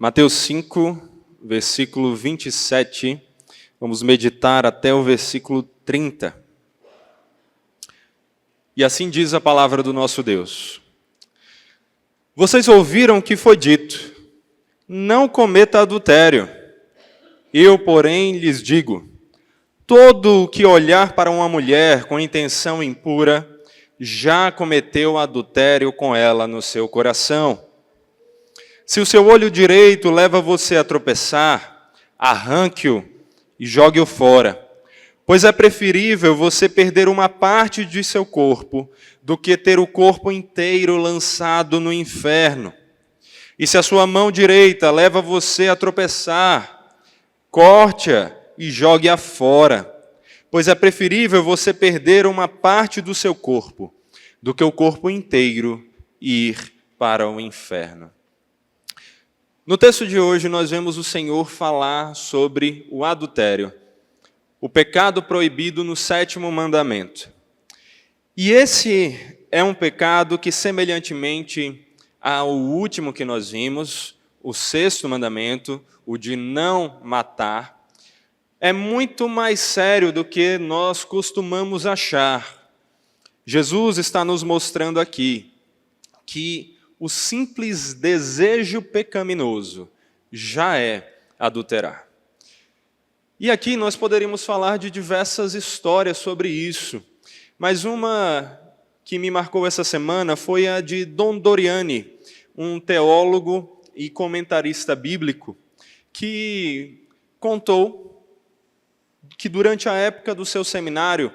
Mateus 5, versículo 27, vamos meditar até o versículo 30. E assim diz a palavra do nosso Deus. Vocês ouviram que foi dito, não cometa adultério. Eu, porém, lhes digo, todo o que olhar para uma mulher com intenção impura, já cometeu adultério com ela no seu coração. Se o seu olho direito leva você a tropeçar, arranque-o e jogue-o fora. Pois é preferível você perder uma parte de seu corpo do que ter o corpo inteiro lançado no inferno. E se a sua mão direita leva você a tropeçar, corte-a e jogue-a fora. Pois é preferível você perder uma parte do seu corpo do que o corpo inteiro ir para o inferno. No texto de hoje, nós vemos o Senhor falar sobre o adultério, o pecado proibido no 7º mandamento. E esse é um pecado que, semelhantemente ao último que nós vimos, o 6º mandamento, o de não matar, é muito mais sério do que nós costumamos achar. Jesus está nos mostrando aqui que o simples desejo pecaminoso já é adulterar. E aqui nós poderíamos falar de diversas histórias sobre isso, mas uma que me marcou essa semana foi a de Dom Doriani, um teólogo e comentarista bíblico, que contou que durante a época do seu seminário,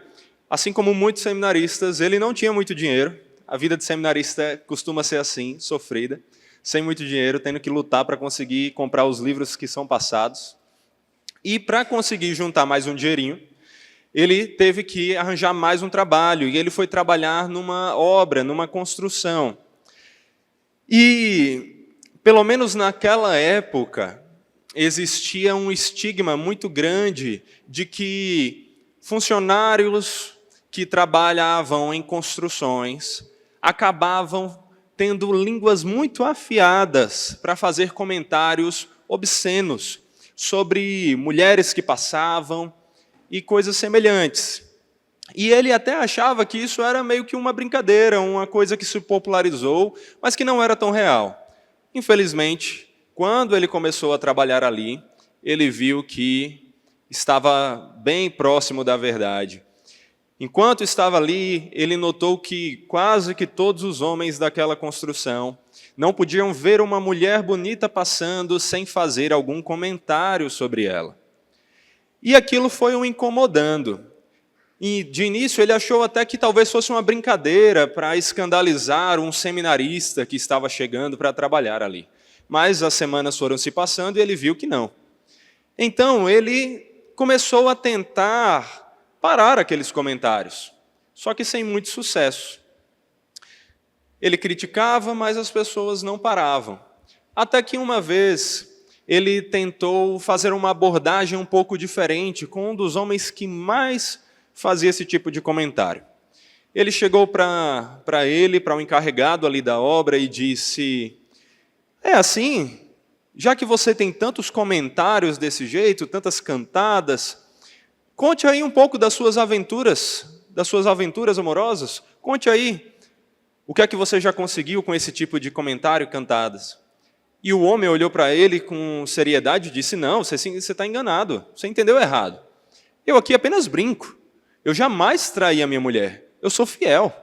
assim como muitos seminaristas, ele não tinha muito dinheiro. A vida de seminarista costuma ser assim, sofrida, sem muito dinheiro, tendo que lutar para conseguir comprar os livros que são passados. E para conseguir juntar mais um dinheirinho, ele teve que arranjar mais um trabalho, e ele foi trabalhar numa obra, numa construção. E, pelo menos naquela época, existia um estigma muito grande de que funcionários que trabalhavam em construções acabavam tendo línguas muito afiadas para fazer comentários obscenos sobre mulheres que passavam e coisas semelhantes. E ele até achava que isso era meio que uma brincadeira, uma coisa que se popularizou, mas que não era tão real. Infelizmente, quando ele começou a trabalhar ali, ele viu que estava bem próximo da verdade. Enquanto estava ali, ele notou que quase que todos os homens daquela construção não podiam ver uma mulher bonita passando sem fazer algum comentário sobre ela. E aquilo foi o incomodando. E, de início, ele achou até que talvez fosse uma brincadeira para escandalizar um seminarista que estava chegando para trabalhar ali. Mas as semanas foram se passando e ele viu que não. Então, ele começou a tentar parar aqueles comentários, só que sem muito sucesso. Ele criticava, mas as pessoas não paravam. Até que uma vez ele tentou fazer uma abordagem um pouco diferente com um dos homens que mais fazia esse tipo de comentário. Ele chegou para o encarregado ali da obra e disse: é assim, já que você tem tantos comentários desse jeito, tantas cantadas, conte aí um pouco das suas aventuras amorosas. Conte aí o que é que você já conseguiu com esse tipo de comentário cantadas. E o homem olhou para ele com seriedade e disse: não, você está enganado, você entendeu errado. Eu aqui apenas brinco. Eu jamais traí a minha mulher. Eu sou fiel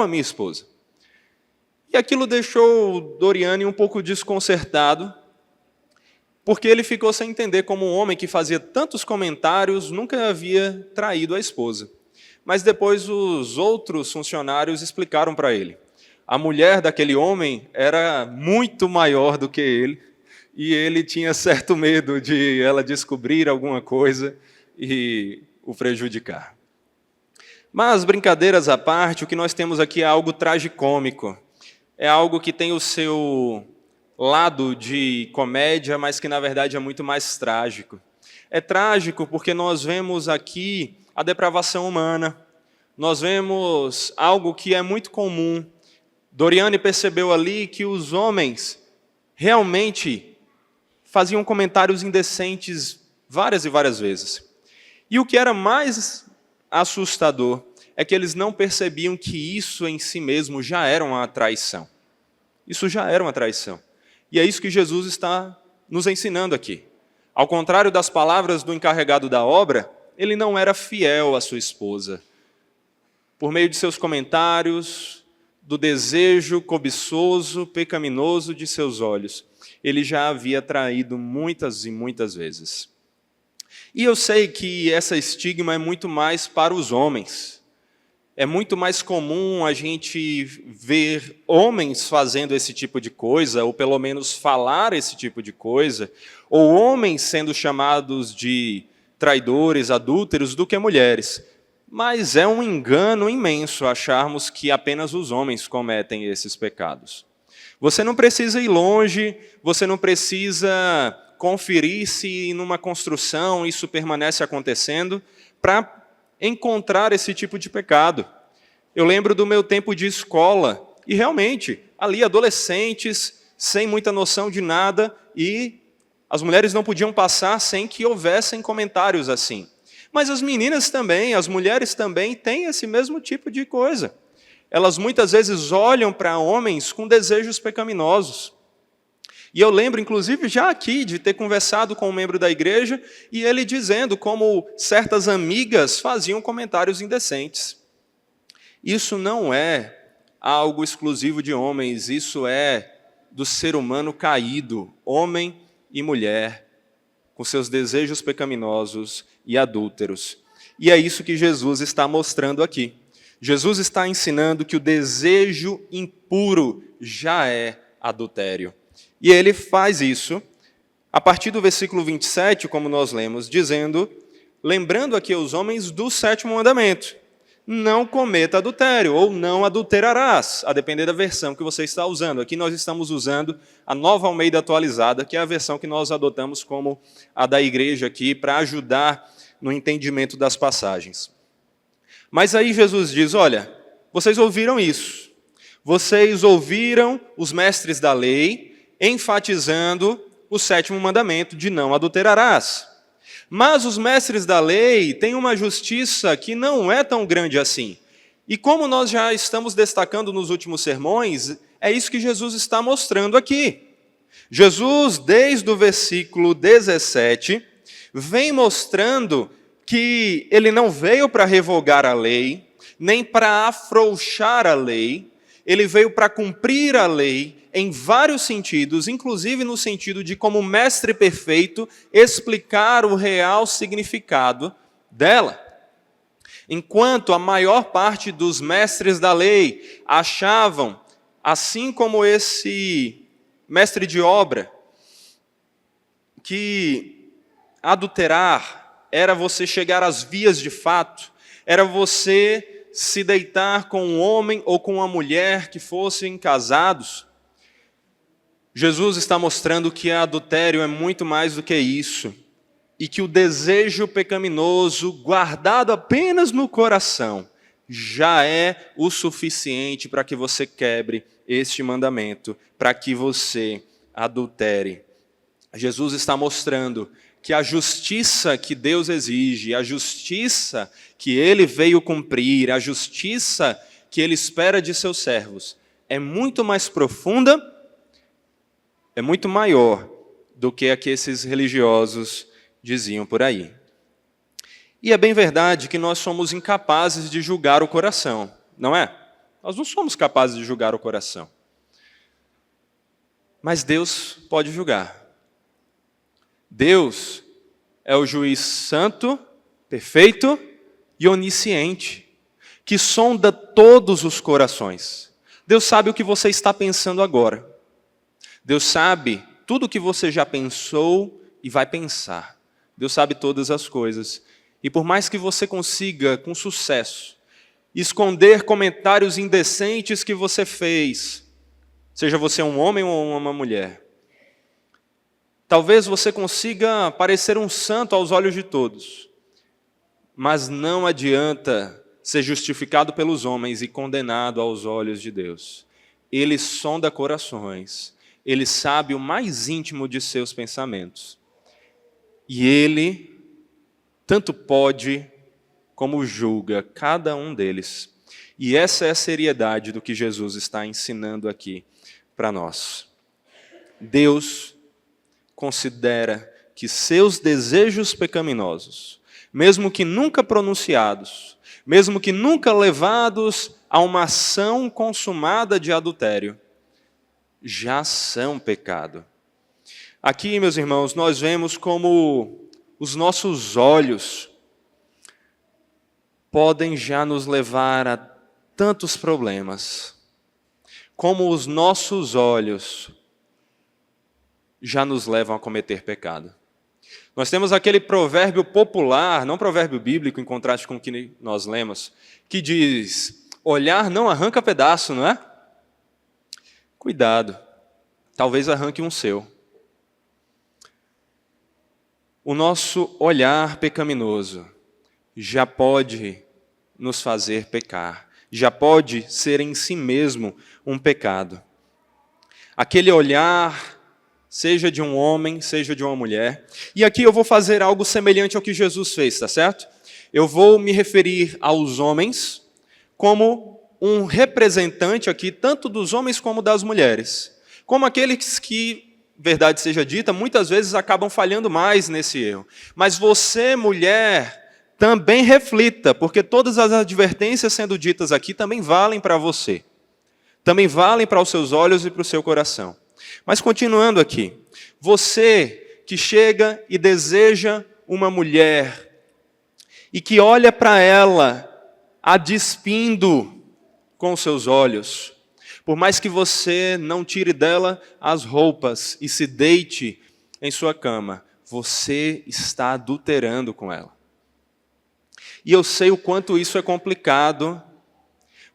à minha esposa. E aquilo deixou Doriani um pouco desconcertado, porque ele ficou sem entender como um homem que fazia tantos comentários nunca havia traído a esposa. Mas depois os outros funcionários explicaram para ele. A mulher daquele homem era muito maior do que ele, e ele tinha certo medo de ela descobrir alguma coisa e o prejudicar. Mas, brincadeiras à parte, o que nós temos aqui é algo tragicômico. É algo que tem o seu lado de comédia, mas que na verdade é muito mais trágico. É trágico porque nós vemos aqui a depravação humana, nós vemos algo que é muito comum. Doriani percebeu ali que os homens realmente faziam comentários indecentes várias e várias vezes. E o que era mais assustador é que eles não percebiam que isso em si mesmo já era uma traição. Isso já era uma traição. E é isso que Jesus está nos ensinando aqui. Ao contrário das palavras do encarregado da obra, ele não era fiel à sua esposa. Por meio de seus comentários, do desejo cobiçoso, pecaminoso de seus olhos, ele já havia traído muitas e muitas vezes. E eu sei que essa estigma é muito mais para os homens. É muito mais comum a gente ver homens fazendo esse tipo de coisa, ou pelo menos falar esse tipo de coisa, ou homens sendo chamados de traidores, adúlteros, do que mulheres. Mas é um engano imenso acharmos que apenas os homens cometem esses pecados. Você não precisa ir longe, você não precisa conferir se numa construção isso permanece acontecendo para encontrar esse tipo de pecado. Eu lembro do meu tempo de escola, e realmente, ali adolescentes, sem muita noção de nada, e as mulheres não podiam passar sem que houvessem comentários assim. Mas as meninas também, as mulheres também têm esse mesmo tipo de coisa. Elas muitas vezes olham para homens com desejos pecaminosos. E eu lembro, inclusive, já aqui, de ter conversado com um membro da igreja, e ele dizendo como certas amigas faziam comentários indecentes. Isso não é algo exclusivo de homens, isso é do ser humano caído, homem e mulher, com seus desejos pecaminosos e adúlteros. E é isso que Jesus está mostrando aqui. Jesus está ensinando que o desejo impuro já é adultério. E ele faz isso a partir do versículo 27, como nós lemos, dizendo, lembrando aqui aos homens do 7º mandamento, não cometa adultério, ou não adulterarás, a depender da versão que você está usando. Aqui nós estamos usando a Nova Almeida atualizada, que é a versão que nós adotamos como a da igreja aqui, para ajudar no entendimento das passagens. Mas aí Jesus diz, olha, vocês ouviram isso, vocês ouviram os mestres da lei, enfatizando o 7º mandamento de não adulterarás. Mas os mestres da lei têm uma justiça que não é tão grande assim. E como nós já estamos destacando nos últimos sermões, é isso que Jesus está mostrando aqui. Jesus, desde o versículo 17, vem mostrando que ele não veio para revogar a lei, nem para afrouxar a lei, ele veio para cumprir a lei em vários sentidos, inclusive no sentido de, como mestre perfeito, explicar o real significado dela. Enquanto a maior parte dos mestres da lei achavam, assim como esse mestre de obra, que adulterar era você chegar às vias de fato, era você se deitar com um homem ou com uma mulher que fossem casados. Jesus está mostrando que adultério é muito mais do que isso, e que o desejo pecaminoso guardado apenas no coração já é o suficiente para que você quebre este mandamento, para que você adultere. Jesus está mostrando que a justiça que Deus exige, a justiça que Ele veio cumprir, a justiça que Ele espera de seus servos, é muito mais profunda, é muito maior do que a que esses religiosos diziam por aí. E é bem verdade que nós somos incapazes de julgar o coração, não é? Nós não somos capazes de julgar o coração. Mas Deus pode julgar. Deus é o juiz santo, perfeito e onisciente, que sonda todos os corações. Deus sabe o que você está pensando agora. Deus sabe tudo o que você já pensou e vai pensar. Deus sabe todas as coisas. E por mais que você consiga, com sucesso, esconder comentários indecentes que você fez, seja você um homem ou uma mulher, talvez você consiga parecer um santo aos olhos de todos, mas não adianta ser justificado pelos homens e condenado aos olhos de Deus. Ele sonda corações. Ele sabe o mais íntimo de seus pensamentos. E Ele tanto pode como julga cada um deles. E essa é a seriedade do que Jesus está ensinando aqui para nós. Deus considera que seus desejos pecaminosos, mesmo que nunca pronunciados, mesmo que nunca levados a uma ação consumada de adultério, já são pecado. Aqui, meus irmãos, nós vemos como os nossos olhos podem já nos levar a tantos problemas, como os nossos olhos já nos levam a cometer pecado. Nós temos aquele provérbio popular, não provérbio bíblico, em contraste com o que nós lemos, que diz, olhar não arranca pedaço, não é? Cuidado, talvez arranque um seu. O nosso olhar pecaminoso já pode nos fazer pecar, já pode ser em si mesmo um pecado. Aquele olhar, seja de um homem, seja de uma mulher. E aqui eu vou fazer algo semelhante ao que Jesus fez, tá certo? Eu vou me referir aos homens como um representante aqui, tanto dos homens como das mulheres. Como aqueles que, verdade seja dita, muitas vezes acabam falhando mais nesse erro. Mas você, mulher, também reflita, porque todas as advertências sendo ditas aqui também valem para você. Também valem para os seus olhos e para o seu coração. Mas continuando aqui, você que chega e deseja uma mulher e que olha para ela a despindo com os seus olhos, por mais que você não tire dela as roupas e se deite em sua cama, você está adulterando com ela. E eu sei o quanto isso é complicado,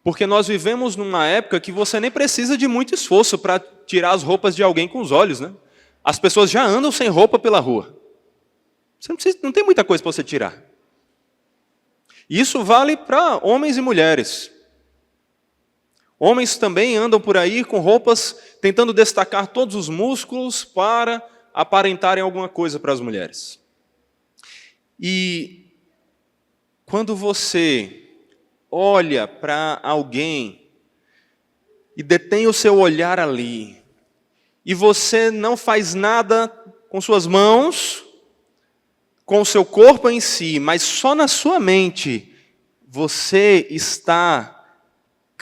porque nós vivemos numa época que você nem precisa de muito esforço para tirar as roupas de alguém com os olhos, né? As pessoas já andam sem roupa pela rua. Você não tem muita coisa para você tirar. Isso vale para homens e mulheres. Homens também andam por aí com roupas tentando destacar todos os músculos para aparentarem alguma coisa para as mulheres. E quando você olha para alguém e detém o seu olhar ali, e você não faz nada com suas mãos, com o seu corpo em si, mas só na sua mente, você está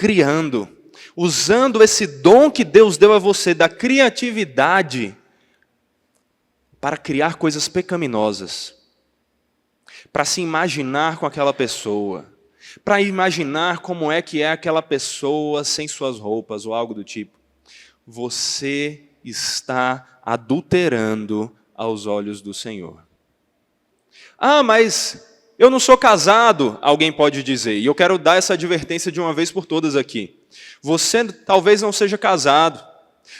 criando, usando esse dom que Deus deu a você, da criatividade, para criar coisas pecaminosas, para se imaginar com aquela pessoa, para imaginar como é que é aquela pessoa sem suas roupas ou algo do tipo. Você está adulterando aos olhos do Senhor. Ah, mas eu não sou casado, alguém pode dizer, e eu quero dar essa advertência de uma vez por todas aqui. Você talvez não seja casado,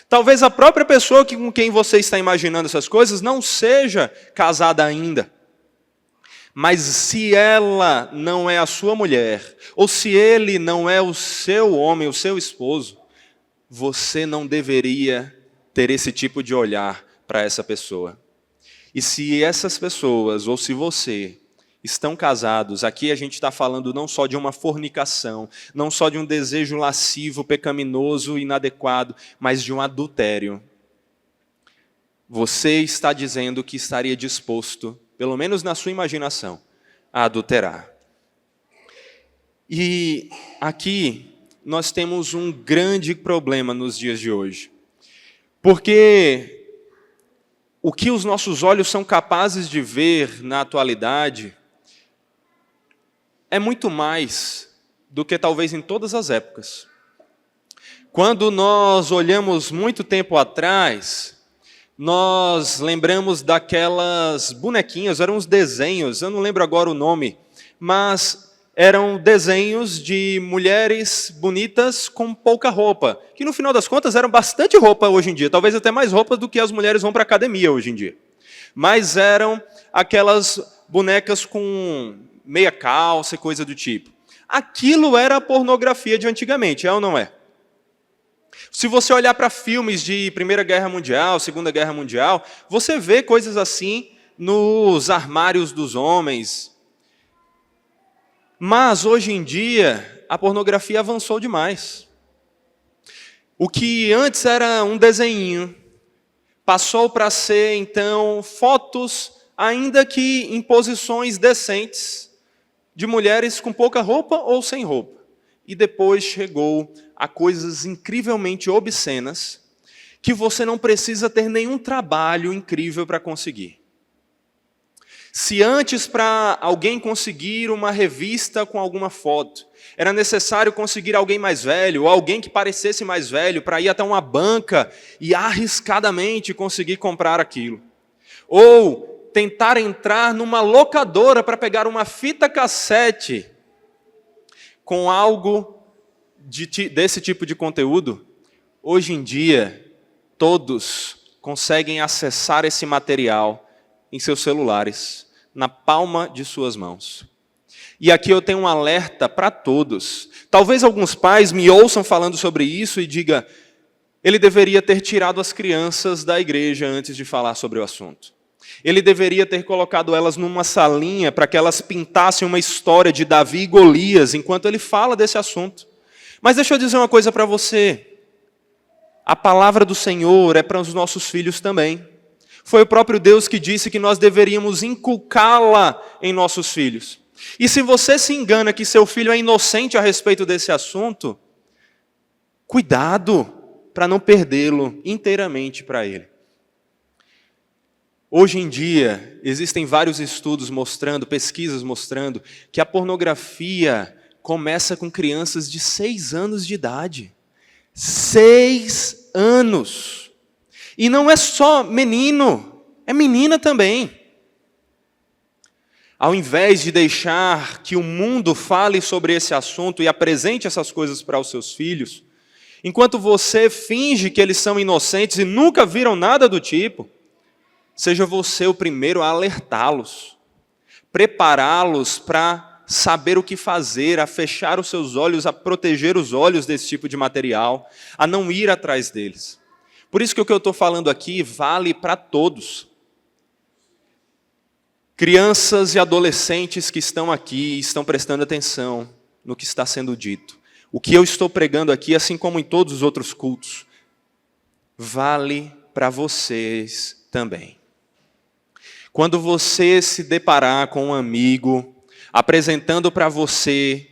talvez a própria pessoa com quem você está imaginando essas coisas não seja casada ainda. Mas se ela não é a sua mulher, ou se ele não é o seu homem, o seu esposo, você não deveria ter esse tipo de olhar para essa pessoa. E se essas pessoas, ou se você, estão casados, aqui a gente está falando não só de uma fornicação, não só de um desejo lascivo, pecaminoso, inadequado, mas de um adultério. Você está dizendo que estaria disposto, pelo menos na sua imaginação, a adulterar. E aqui nós temos um grande problema nos dias de hoje. Porque o que os nossos olhos são capazes de ver na atualidade é muito mais do que talvez em todas as épocas. Quando nós olhamos muito tempo atrás, nós lembramos daquelas bonequinhas, eram uns desenhos, eu não lembro agora o nome, mas eram desenhos de mulheres bonitas com pouca roupa, que no final das contas eram bastante roupa hoje em dia, talvez até mais roupas do que as mulheres vão para a academia hoje em dia. Mas eram aquelas bonecas com meia calça e coisa do tipo. Aquilo era a pornografia de antigamente, é ou não é? Se você olhar para filmes de Primeira Guerra Mundial, Segunda Guerra Mundial, você vê coisas assim nos armários dos homens. Mas, hoje em dia, a pornografia avançou demais. O que antes era um desenho, passou para ser, então, fotos, ainda que em posições decentes, de mulheres com pouca roupa ou sem roupa. E depois chegou a coisas incrivelmente obscenas, que você não precisa ter nenhum trabalho incrível para conseguir. Se antes, para alguém conseguir uma revista com alguma foto, era necessário conseguir alguém mais velho, ou alguém que parecesse mais velho, para ir até uma banca e arriscadamente conseguir comprar aquilo. Ou tentar entrar numa locadora para pegar uma fita cassete com algo desse tipo de conteúdo. Hoje em dia, todos conseguem acessar esse material em seus celulares, na palma de suas mãos. E aqui eu tenho um alerta para todos. Talvez alguns pais me ouçam falando sobre isso e digam, ele deveria ter tirado as crianças da igreja antes de falar sobre o assunto. Ele deveria ter colocado elas numa salinha para que elas pintassem uma história de Davi e Golias enquanto ele fala desse assunto. Mas deixa eu dizer uma coisa para você. A palavra do Senhor é para os nossos filhos também. Foi o próprio Deus que disse que nós deveríamos inculcá-la em nossos filhos. E se você se engana que seu filho é inocente a respeito desse assunto, cuidado para não perdê-lo inteiramente para ele. Hoje em dia, existem vários estudos mostrando, pesquisas mostrando, que a pornografia começa com crianças de 6 anos de idade. 6 anos! E não é só menino, é menina também. Ao invés de deixar que o mundo fale sobre esse assunto e apresente essas coisas para os seus filhos, enquanto você finge que eles são inocentes e nunca viram nada do tipo, seja você o primeiro a alertá-los, prepará-los para saber o que fazer, a fechar os seus olhos, a proteger os olhos desse tipo de material, a não ir atrás deles. Por isso que o que eu estou falando aqui vale para todos. Crianças e adolescentes que estão aqui, estão prestando atenção no que está sendo dito. O que eu estou pregando aqui, assim como em todos os outros cultos, vale para vocês também. Quando você se deparar com um amigo apresentando para você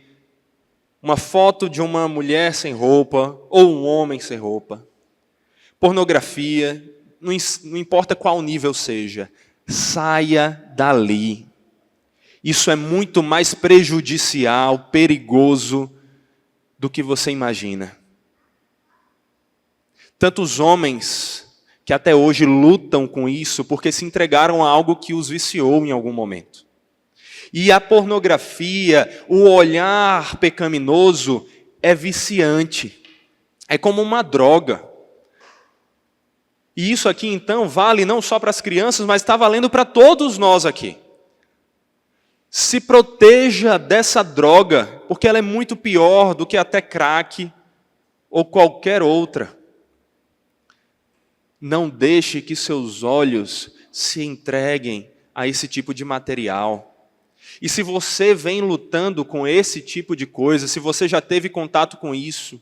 uma foto de uma mulher sem roupa ou um homem sem roupa, pornografia, não importa qual nível seja, saia dali. Isso é muito mais prejudicial, perigoso do que você imagina. Tantos homens que até hoje lutam com isso porque se entregaram a algo que os viciou em algum momento. E a pornografia, o olhar pecaminoso é viciante. É como uma droga. E isso aqui, então, vale não só para as crianças, mas está valendo para todos nós aqui. Se proteja dessa droga, porque ela é muito pior do que até crack ou qualquer outra. Não deixe que seus olhos se entreguem a esse tipo de material. E se você vem lutando com esse tipo de coisa, se você já teve contato com isso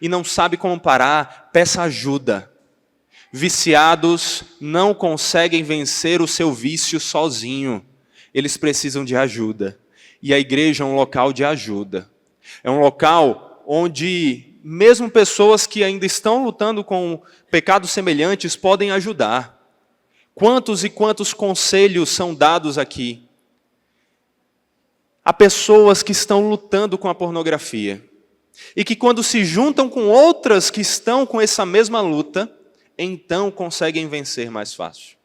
e não sabe como parar, peça ajuda. Viciados não conseguem vencer o seu vício sozinho. Eles precisam de ajuda. E a igreja é um local de ajuda. É um local onde mesmo pessoas que ainda estão lutando com pecados semelhantes podem ajudar. Quantos e quantos conselhos são dados aqui? Há pessoas que estão lutando com a pornografia. E que quando se juntam com outras que estão com essa mesma luta, então conseguem vencer mais fácil.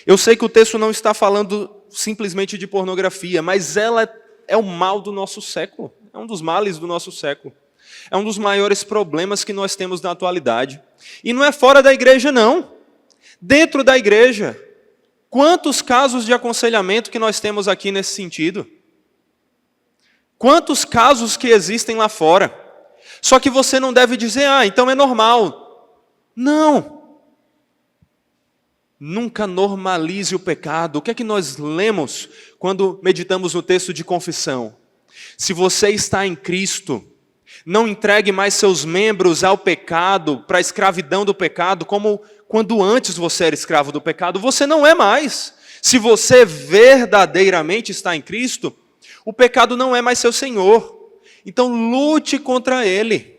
Eu sei que o texto não está falando simplesmente de pornografia, mas ela é o mal do nosso século. É um dos males do nosso século. É um dos maiores problemas que nós temos na atualidade. E não é fora da igreja, não. Dentro da igreja. Quantos casos de aconselhamento que nós temos aqui nesse sentido? Quantos casos que existem lá fora? Só que você não deve dizer, então é normal. Não. Nunca normalize o pecado. O que é que nós lemos quando meditamos no texto de confissão? Se você está em Cristo, não entregue mais seus membros ao pecado, para a escravidão do pecado, como quando antes você era escravo do pecado. Você não é mais. Se você verdadeiramente está em Cristo, o pecado não é mais seu senhor. Então lute contra ele.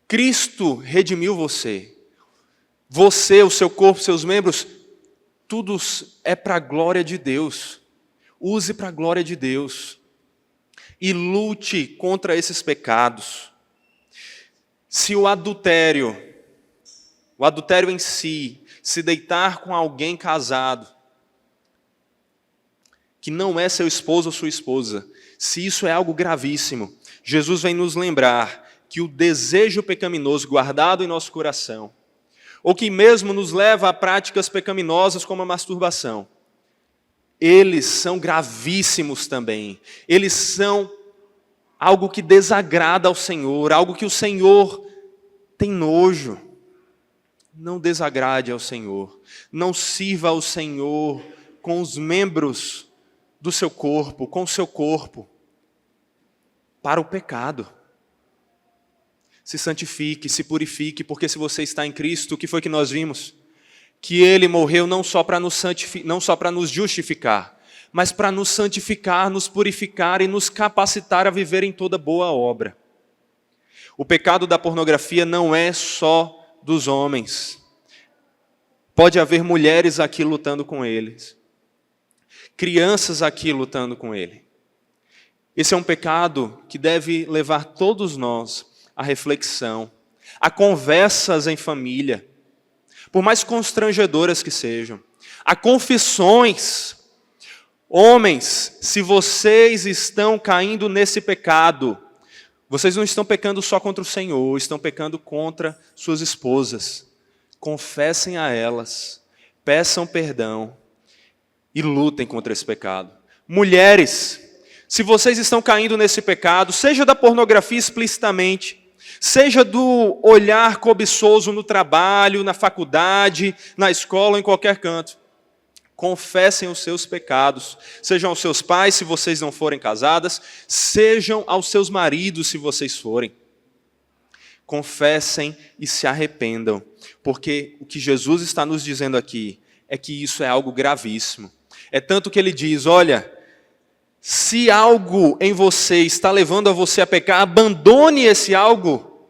Cristo redimiu você. Você, o seu corpo, seus membros, tudo é para a glória de Deus. Use para a glória de Deus. E lute contra esses pecados. Se o adultério em si, se deitar com alguém casado, que não é seu esposo ou sua esposa, se isso é algo gravíssimo, Jesus vem nos lembrar que o desejo pecaminoso guardado em nosso coração, ou que mesmo nos leva a práticas pecaminosas como a masturbação, eles são gravíssimos também. Eles são algo que desagrada ao Senhor, algo que o Senhor tem nojo. Não desagrade ao Senhor. Não sirva ao Senhor com os membros do seu corpo, com o seu corpo, para o pecado. Se santifique, se purifique, porque se você está em Cristo, o que foi que nós vimos? Que Ele morreu não só para nos justificar, mas para nos santificar, nos purificar e nos capacitar a viver em toda boa obra. O pecado da pornografia não é só dos homens. Pode haver mulheres aqui lutando com eles, crianças aqui lutando com ele. Esse é um pecado que deve levar todos nós à reflexão, a conversas em família, por mais constrangedoras que sejam, a confissões. Homens, se vocês estão caindo nesse pecado, vocês não estão pecando só contra o Senhor, estão pecando contra suas esposas. Confessem a elas, peçam perdão e lutem contra esse pecado. Mulheres, se vocês estão caindo nesse pecado, seja da pornografia explicitamente, seja do olhar cobiçoso no trabalho, na faculdade, na escola, em qualquer canto, confessem os seus pecados, sejam aos seus pais se vocês não forem casadas, sejam aos seus maridos se vocês forem. Confessem e se arrependam, porque o que Jesus está nos dizendo aqui é que isso é algo gravíssimo. É tanto que ele diz, olha, se algo em você está levando a você a pecar, abandone esse algo,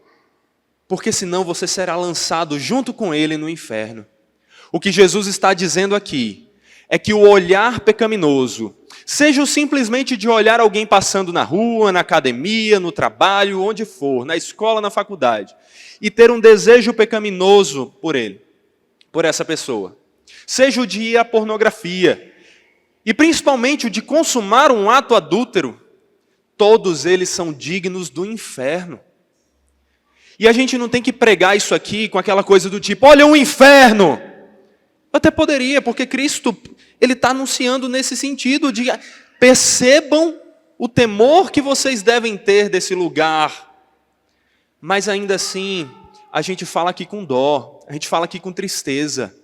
porque senão você será lançado junto com ele no inferno. O que Jesus está dizendo aqui é que o olhar pecaminoso, seja simplesmente de olhar alguém passando na rua, na academia, no trabalho, onde for, na escola, na faculdade, e ter um desejo pecaminoso por ele, por essa pessoa. Seja o de ir à pornografia, e principalmente o de consumar um ato adúltero, todos eles são dignos do inferno. E a gente não tem que pregar isso aqui com aquela coisa do tipo, olha o inferno! Até poderia, porque Cristo, Ele está anunciando nesse sentido de percebam o temor que vocês devem ter desse lugar. Mas ainda assim, a gente fala aqui com dó, a gente fala aqui com tristeza.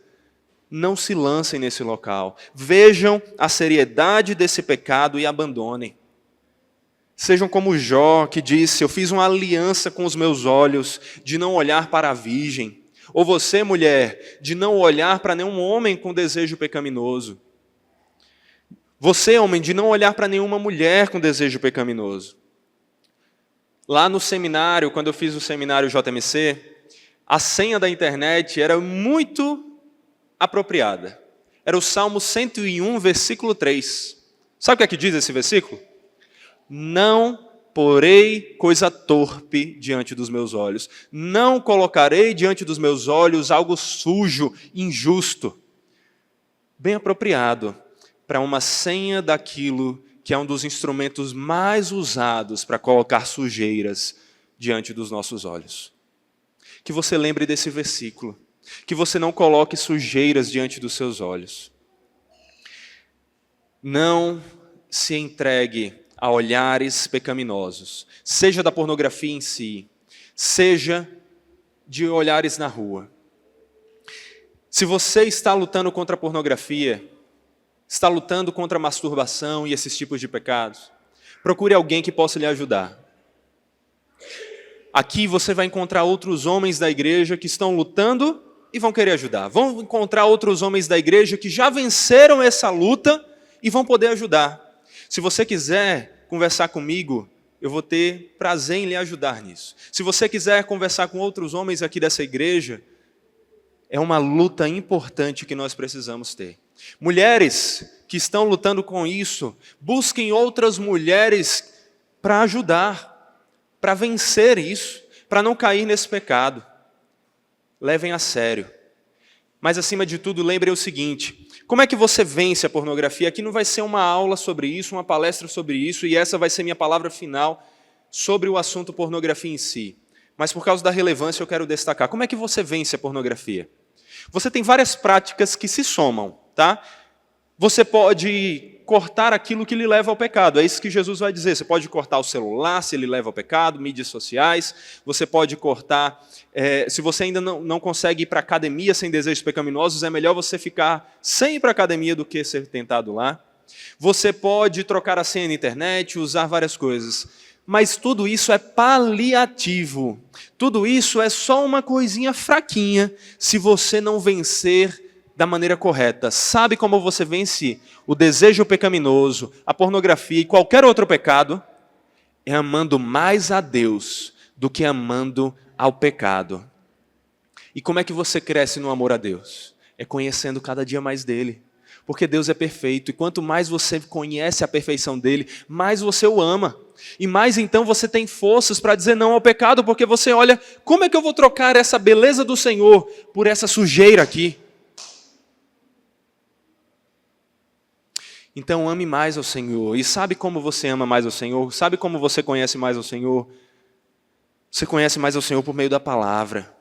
Não se lancem nesse local. Vejam a seriedade desse pecado e abandonem. Sejam como Jó, que disse, eu fiz uma aliança com os meus olhos de não olhar para a virgem. Ou você, mulher, de não olhar para nenhum homem com desejo pecaminoso. Você, homem, de não olhar para nenhuma mulher com desejo pecaminoso. Lá no seminário, quando eu fiz o seminário JMC, a senha da internet era muito apropriada. Era o Salmo 101, versículo 3. Sabe o que é que diz esse versículo? Não porei coisa torpe diante dos meus olhos. Não colocarei diante dos meus olhos algo sujo, injusto. Bem apropriado para uma senha daquilo que é um dos instrumentos mais usados para colocar sujeiras diante dos nossos olhos. Que você lembre desse versículo. Que você não coloque sujeiras diante dos seus olhos. Não se entregue a olhares pecaminosos, seja da pornografia em si, seja de olhares na rua. Se você está lutando contra a pornografia, está lutando contra a masturbação e esses tipos de pecados, procure alguém que possa lhe ajudar. Aqui você vai encontrar outros homens da igreja que estão lutando e vão querer ajudar. Vão encontrar outros homens da igreja que já venceram essa luta e vão poder ajudar. Se você quiser conversar comigo, eu vou ter prazer em lhe ajudar nisso. Se você quiser conversar com outros homens aqui dessa igreja, é uma luta importante que nós precisamos ter. Mulheres que estão lutando com isso, busquem outras mulheres para ajudar, para vencer isso, para não cair nesse pecado. Levem a sério. Mas, acima de tudo, lembrem o seguinte: como é que você vence a pornografia? Aqui não vai ser uma aula sobre isso, uma palestra sobre isso, e essa vai ser minha palavra final sobre o assunto pornografia em si. Mas, por causa da relevância, eu quero destacar. Como é que você vence a pornografia? Você tem várias práticas que se somam, tá? Você pode cortar aquilo que lhe leva ao pecado. É isso que Jesus vai dizer. Você pode cortar o celular, se ele leva ao pecado, mídias sociais. Você pode cortar... se você ainda não consegue ir para a academia sem desejos pecaminosos, é melhor você ficar sem ir para a academia do que ser tentado lá. Você pode trocar a senha na internet, usar várias coisas. Mas tudo isso é paliativo. Tudo isso é só uma coisinha fraquinha se você não vencer da maneira correta. Sabe como você vence o desejo pecaminoso, a pornografia e qualquer outro pecado? É amando mais a Deus do que amando ao pecado. E como é que você cresce no amor a Deus? É conhecendo cada dia mais dele. Porque Deus é perfeito, e quanto mais você conhece a perfeição dele, mais você o ama. E mais então você tem forças para dizer não ao pecado, porque você olha, como é que eu vou trocar essa beleza do Senhor por essa sujeira aqui? Então ame mais ao Senhor. E sabe como você ama mais ao Senhor? Sabe como você conhece mais ao Senhor? Você conhece mais ao Senhor por meio da palavra.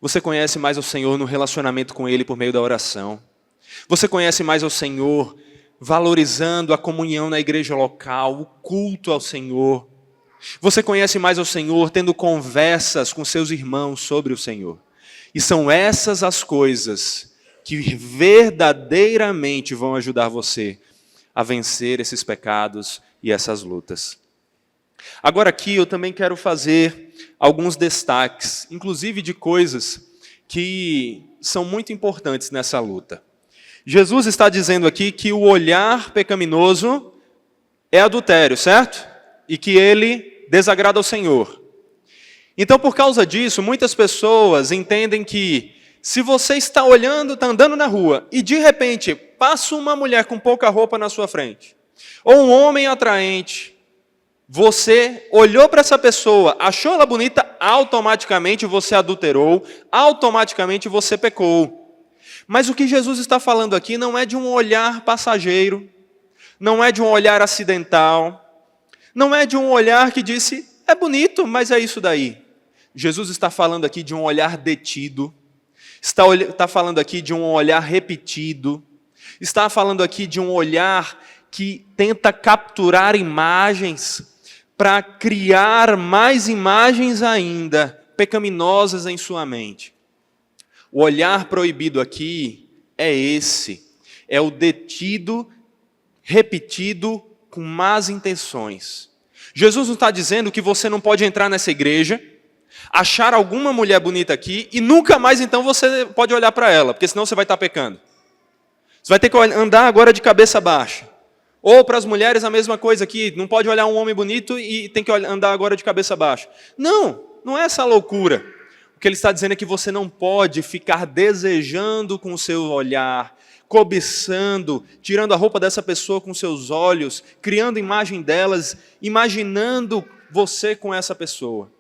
Você conhece mais ao Senhor no relacionamento com Ele por meio da oração. Você conhece mais ao Senhor valorizando a comunhão na igreja local, o culto ao Senhor. Você conhece mais ao Senhor tendo conversas com seus irmãos sobre o Senhor. E são essas as coisas que verdadeiramente vão ajudar você a vencer esses pecados e essas lutas. Agora aqui eu também quero fazer alguns destaques, inclusive de coisas que são muito importantes nessa luta. Jesus está dizendo aqui que o olhar pecaminoso é adultério, certo? E que ele desagrada ao Senhor. Então, por causa disso, muitas pessoas entendem que se você está olhando, está andando na rua, e de repente passa uma mulher com pouca roupa na sua frente, ou um homem atraente, você olhou para essa pessoa, achou ela bonita, automaticamente você adulterou, automaticamente você pecou. Mas o que Jesus está falando aqui não é de um olhar passageiro, não é de um olhar acidental, não é de um olhar que disse, é bonito, mas é isso daí. Jesus está falando aqui de um olhar detido, está falando aqui de um olhar repetido, está falando aqui de um olhar que tenta capturar imagens para criar mais imagens ainda, pecaminosas em sua mente. O olhar proibido aqui é esse, é o detido, repetido, com más intenções. Jesus não está dizendo que você não pode entrar nessa igreja, achar alguma mulher bonita aqui e nunca mais então você pode olhar para ela, porque senão você vai estar pecando. Você vai ter que andar agora de cabeça baixa. Ou para as mulheres a mesma coisa aqui, não pode olhar um homem bonito e tem que andar agora de cabeça baixa. Não é essa loucura. O que ele está dizendo é que você não pode ficar desejando com o seu olhar, cobiçando, tirando a roupa dessa pessoa com seus olhos, criando imagem delas, imaginando você com essa pessoa.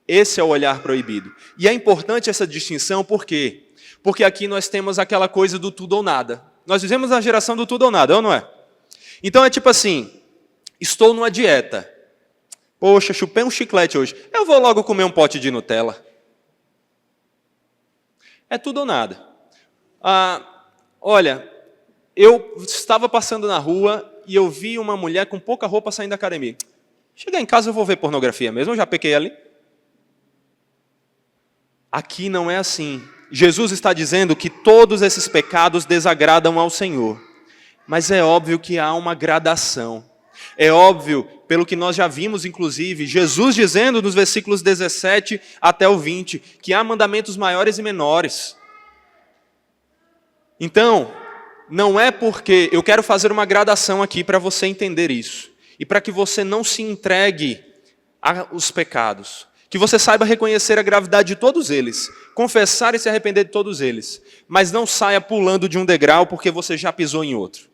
Esse é o olhar proibido. E é importante essa distinção, por quê? Porque aqui nós temos aquela coisa do tudo ou nada. Nós vivemos a geração do tudo ou nada, ou não é? Então é tipo assim, estou numa dieta. Poxa, chupei um chiclete hoje. Eu vou logo comer um pote de Nutella. É tudo ou nada. Olha, eu estava passando na rua e eu vi uma mulher com pouca roupa saindo da academia. Chegar em casa eu vou ver pornografia mesmo, eu já pequei ali. Aqui não é assim. Jesus está dizendo que todos esses pecados desagradam ao Senhor. Mas é óbvio que há uma gradação. É óbvio, pelo que nós já vimos, inclusive, Jesus dizendo nos versículos 17 até o 20, que há mandamentos maiores e menores. Então, não é porque eu quero fazer uma gradação aqui para você entender isso. E para que você não se entregue aos pecados. Que você saiba reconhecer a gravidade de todos eles. Confessar e se arrepender de todos eles. Mas não saia pulando de um degrau porque você já pisou em outro.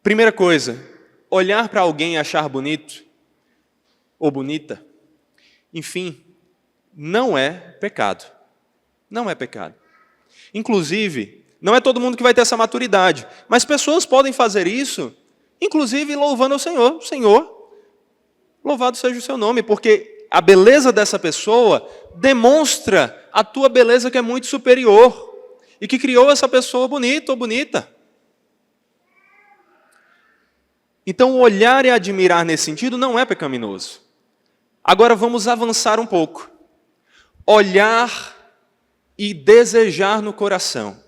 Primeira coisa, olhar para alguém e achar bonito ou bonita, enfim, não é pecado. Não é pecado. Inclusive, não é todo mundo que vai ter essa maturidade, mas pessoas podem fazer isso, inclusive louvando ao Senhor. Senhor, louvado seja o seu nome, porque a beleza dessa pessoa demonstra a tua beleza que é muito superior e que criou essa pessoa bonita ou bonita. Então, olhar e admirar nesse sentido não é pecaminoso. Agora vamos avançar um pouco. Olhar e desejar no coração.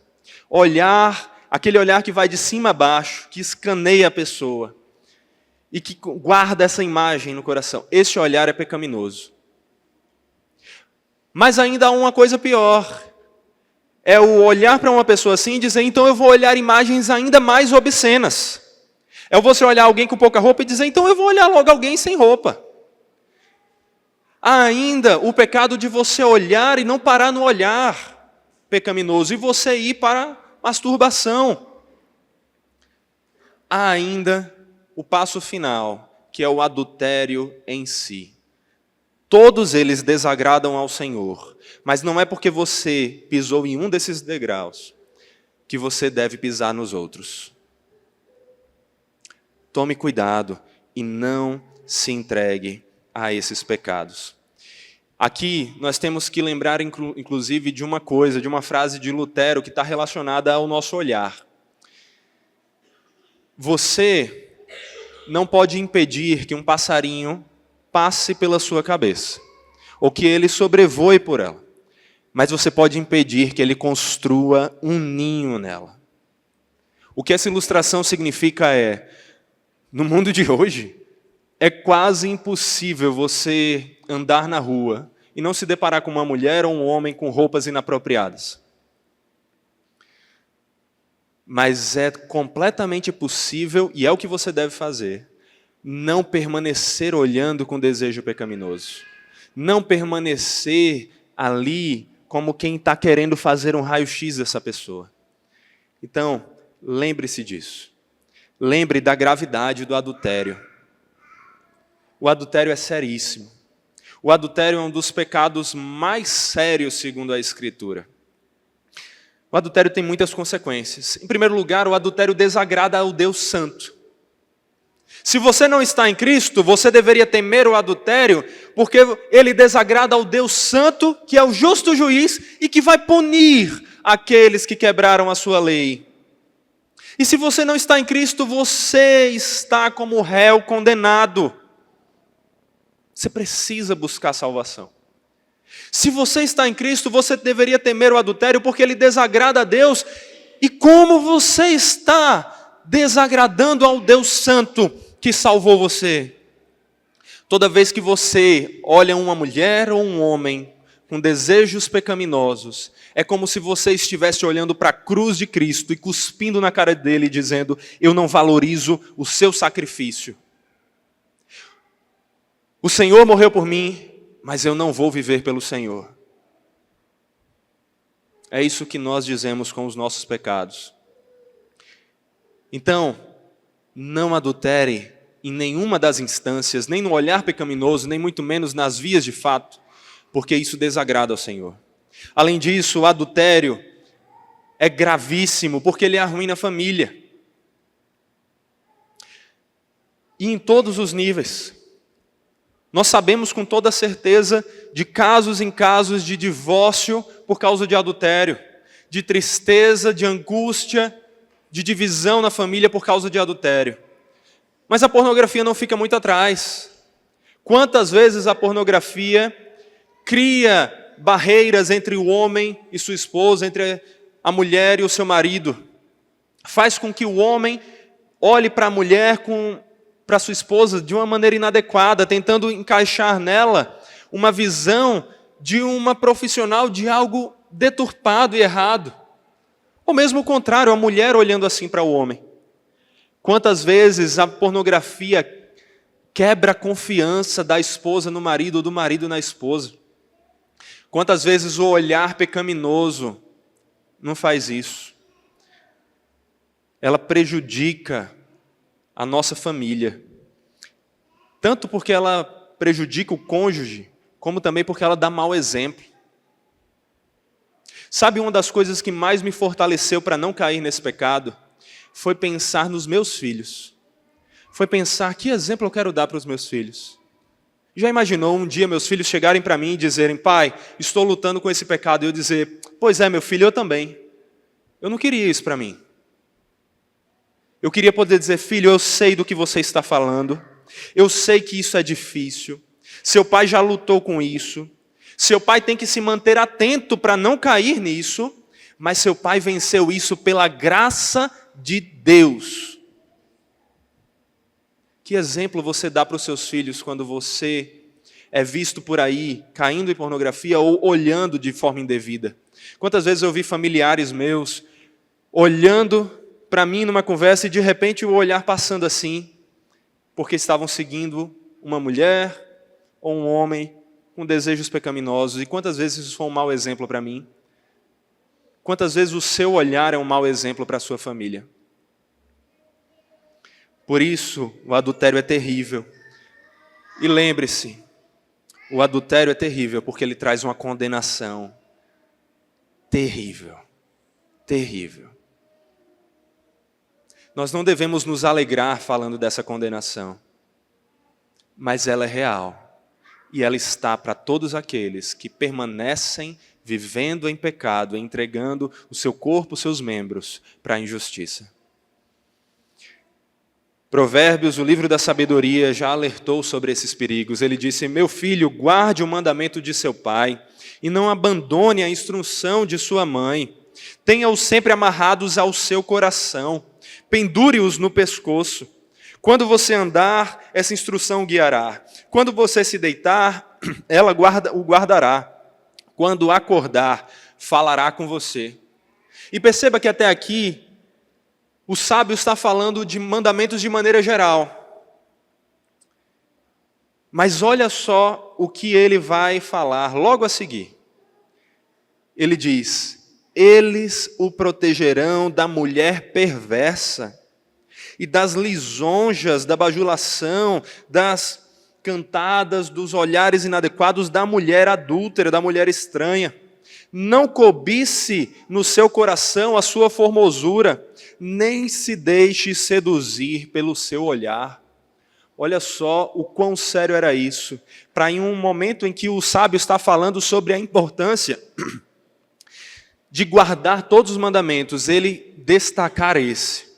Olhar, aquele olhar que vai de cima a baixo, que escaneia a pessoa e que guarda essa imagem no coração. Esse olhar é pecaminoso. Mas ainda há uma coisa pior. É o olhar para uma pessoa assim e dizer, então eu vou olhar imagens ainda mais obscenas. É você olhar alguém com pouca roupa e dizer, então eu vou olhar logo alguém sem roupa. Há ainda o pecado de você olhar e não parar no olhar pecaminoso, e você ir para a masturbação. Há ainda o passo final, que é o adultério em si. Todos eles desagradam ao Senhor, mas não é porque você pisou em um desses degraus que você deve pisar nos outros. Tome cuidado e não se entregue a esses pecados. Aqui nós temos que lembrar, inclusive, de uma coisa, de uma frase de Lutero que está relacionada ao nosso olhar. Você não pode impedir que um passarinho passe pela sua cabeça, ou que ele sobrevoe por ela, mas você pode impedir que ele construa um ninho nela. O que essa ilustração significa é, no mundo de hoje, é quase impossível você andar na rua e não se deparar com uma mulher ou um homem com roupas inapropriadas. Mas é completamente possível, e é o que você deve fazer, não permanecer olhando com desejo pecaminoso. Não permanecer ali como quem está querendo fazer um raio-x dessa pessoa. Então, lembre-se disso. Lembre da gravidade do adultério. O adultério é seríssimo. O adultério é um dos pecados mais sérios, segundo a Escritura. O adultério tem muitas consequências. Em primeiro lugar, o adultério desagrada ao Deus Santo. Se você não está em Cristo, você deveria temer o adultério, porque ele desagrada ao Deus Santo, que é o justo juiz e que vai punir aqueles que quebraram a sua lei. E se você não está em Cristo, você está como réu condenado. Você precisa buscar salvação. Se você está em Cristo, você deveria temer o adultério, porque ele desagrada a Deus. E como você está desagradando ao Deus Santo que salvou você? Toda vez que você olha uma mulher ou um homem com desejos pecaminosos, é como se você estivesse olhando para a cruz de Cristo e cuspindo na cara dele, dizendo, eu não valorizo o seu sacrifício. O Senhor morreu por mim, mas eu não vou viver pelo Senhor. É isso que nós dizemos com os nossos pecados. Então, não adultere em nenhuma das instâncias, nem no olhar pecaminoso, nem muito menos nas vias de fato, porque isso desagrada ao Senhor. Além disso, o adultério é gravíssimo, porque ele arruína a família. E em todos os níveis. Nós sabemos com toda certeza de casos em casos de divórcio por causa de adultério, de tristeza, de angústia, de divisão na família por causa de adultério. Mas a pornografia não fica muito atrás. Quantas vezes a pornografia cria barreiras entre o homem e sua esposa, entre a mulher e o seu marido. Faz com que o homem olhe para a mulher, para sua esposa, de uma maneira inadequada, tentando encaixar nela uma visão de uma profissional de algo deturpado e errado. Ou mesmo o contrário, a mulher olhando assim para o homem. Quantas vezes a pornografia quebra a confiança da esposa no marido ou do marido na esposa. Quantas vezes o olhar pecaminoso não faz isso. Ela prejudica a nossa família. Tanto porque ela prejudica o cônjuge, como também porque ela dá mau exemplo. Sabe, uma das coisas que mais me fortaleceu para não cair nesse pecado foi pensar nos meus filhos. Foi pensar que exemplo eu quero dar para os meus filhos. Já imaginou um dia meus filhos chegarem para mim e dizerem: pai, estou lutando com esse pecado, e eu dizer: pois é, meu filho, eu também. Eu não queria isso para mim. Eu queria poder dizer: filho, eu sei do que você está falando, eu sei que isso é difícil, seu pai já lutou com isso, seu pai tem que se manter atento para não cair nisso, mas seu pai venceu isso pela graça de Deus. Que exemplo você dá para os seus filhos quando você é visto por aí caindo em pornografia ou olhando de forma indevida? Quantas vezes eu vi familiares meus olhando para mim numa conversa e de repente o olhar passando assim, porque estavam seguindo uma mulher ou um homem com desejos pecaminosos. E quantas vezes isso foi um mau exemplo para mim? Quantas vezes o seu olhar é um mau exemplo para a sua família? Por isso, o adultério é terrível. E lembre-se, o adultério é terrível porque ele traz uma condenação terrível. Terrível. Nós não devemos nos alegrar falando dessa condenação, mas ela é real. E ela está para todos aqueles que permanecem vivendo em pecado, entregando o seu corpo, os seus membros, para a injustiça. Provérbios, o livro da sabedoria, já alertou sobre esses perigos. Ele disse: meu filho, guarde o mandamento de seu pai e não abandone a instrução de sua mãe. Tenha-os sempre amarrados ao seu coração, pendure-os no pescoço. Quando você andar, essa instrução o guiará. Quando você se deitar, ela o guardará. Quando acordar, falará com você. E perceba que até aqui, o sábio está falando de mandamentos de maneira geral. Mas olha só o que ele vai falar logo a seguir. Ele diz: eles o protegerão da mulher perversa e das lisonjas, da bajulação, das cantadas, dos olhares inadequados da mulher adúltera, da mulher estranha. Não cobice no seu coração a sua formosura, nem se deixe seduzir pelo seu olhar. Olha só o quão sério era isso, para em um momento em que o sábio está falando sobre a importância de guardar todos os mandamentos, ele destacar esse.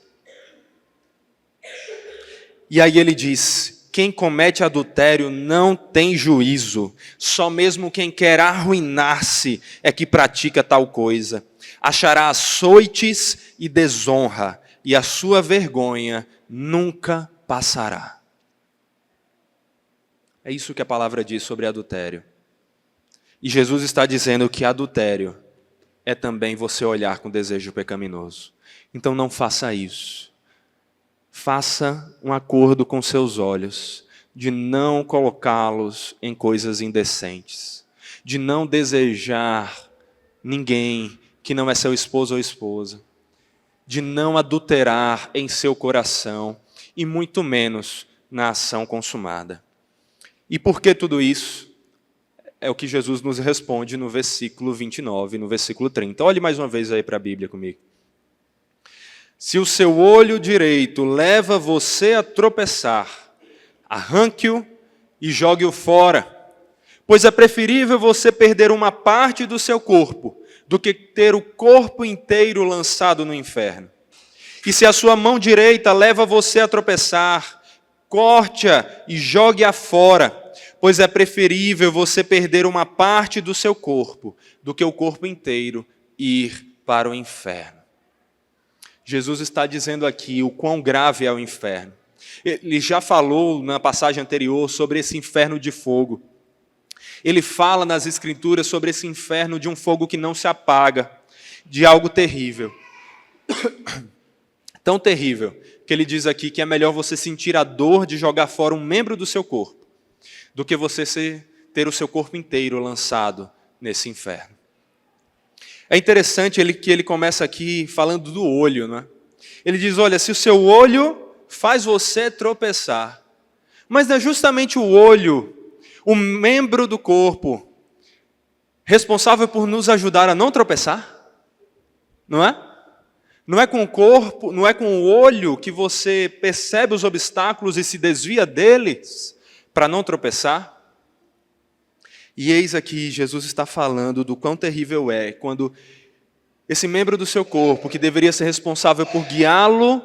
E aí ele diz: quem comete adultério não tem juízo, só mesmo quem quer arruinar-se é que pratica tal coisa. Achará açoites e desonra, e a sua vergonha nunca passará. É isso que a palavra diz sobre adultério. E Jesus está dizendo que adultério é também você olhar com desejo pecaminoso. Então não faça isso. Faça um acordo com seus olhos, de não colocá-los em coisas indecentes, de não desejar ninguém que não é seu esposo ou esposa, de não adulterar em seu coração, e muito menos na ação consumada. E por que tudo isso? É o que Jesus nos responde no versículo 29, no versículo 30. Olhe mais uma vez aí para a Bíblia comigo. Se o seu olho direito leva você a tropeçar, arranque-o e jogue-o fora, pois é preferível você perder uma parte do seu corpo do que ter o corpo inteiro lançado no inferno. E se a sua mão direita leva você a tropeçar, corte-a e jogue-a fora, pois é preferível você perder uma parte do seu corpo do que o corpo inteiro ir para o inferno. Jesus está dizendo aqui o quão grave é o inferno. Ele já falou na passagem anterior sobre esse inferno de fogo. Ele fala nas Escrituras sobre esse inferno de um fogo que não se apaga, de algo terrível. Tão terrível que ele diz aqui que é melhor você sentir a dor de jogar fora um membro do seu corpo do que você ter o seu corpo inteiro lançado nesse inferno. É interessante que ele começa aqui falando do olho, não é? Ele diz, olha, se o seu olho faz você tropeçar, mas não é justamente o olho, o membro do corpo, responsável por nos ajudar a não tropeçar? Não é? Não é com o corpo, não é com o olho que você percebe os obstáculos e se desvia deles para não tropeçar? E eis aqui, Jesus está falando do quão terrível é quando esse membro do seu corpo, que deveria ser responsável por guiá-lo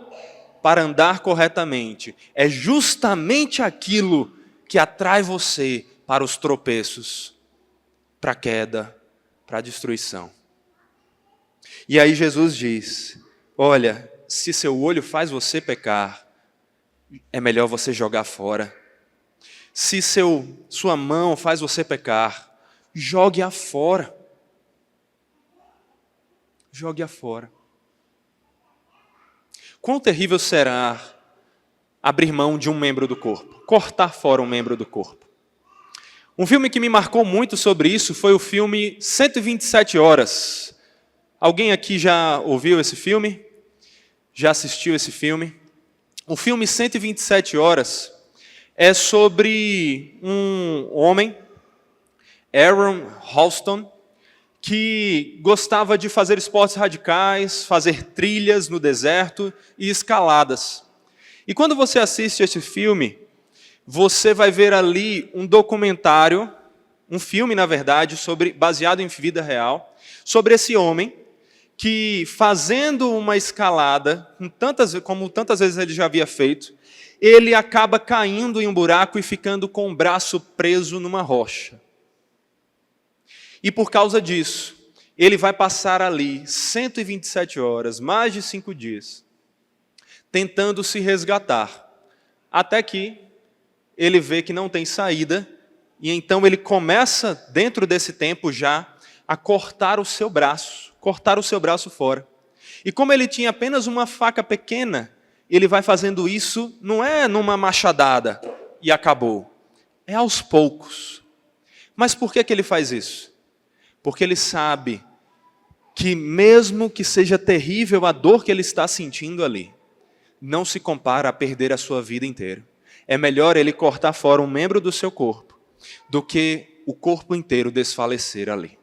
para andar corretamente, é justamente aquilo que atrai você para os tropeços, para a queda, para a destruição. E aí Jesus diz, olha, se seu olho faz você pecar, é melhor você jogar fora. Se sua mão faz você pecar, jogue-a fora. Jogue-a fora. Quão terrível será abrir mão de um membro do corpo, cortar fora um membro do corpo. Um filme que me marcou muito sobre isso foi o filme 127 Horas. Alguém aqui já ouviu esse filme? Já assistiu esse filme? O filme 127 Horas é sobre um homem, Aaron Halston, que gostava de fazer esportes radicais, fazer trilhas no deserto e escaladas. E quando você assiste esse filme, você vai ver ali um documentário, um filme, na verdade, baseado em vida real, sobre esse homem que, fazendo uma escalada, como tantas vezes ele já havia feito, ele acaba caindo em um buraco e ficando com o braço preso numa rocha. E por causa disso, ele vai passar ali 127 horas, mais de 5 dias, tentando se resgatar, até que ele vê que não tem saída, e então ele começa, dentro desse tempo já, a cortar o seu braço fora. E como ele tinha apenas uma faca pequena, ele vai fazendo isso, não é numa machadada e acabou. É aos poucos. Mas por que ele faz isso? Porque ele sabe que mesmo que seja terrível a dor que ele está sentindo ali, não se compara a perder a sua vida inteira. É melhor ele cortar fora um membro do seu corpo do que o corpo inteiro desfalecer ali.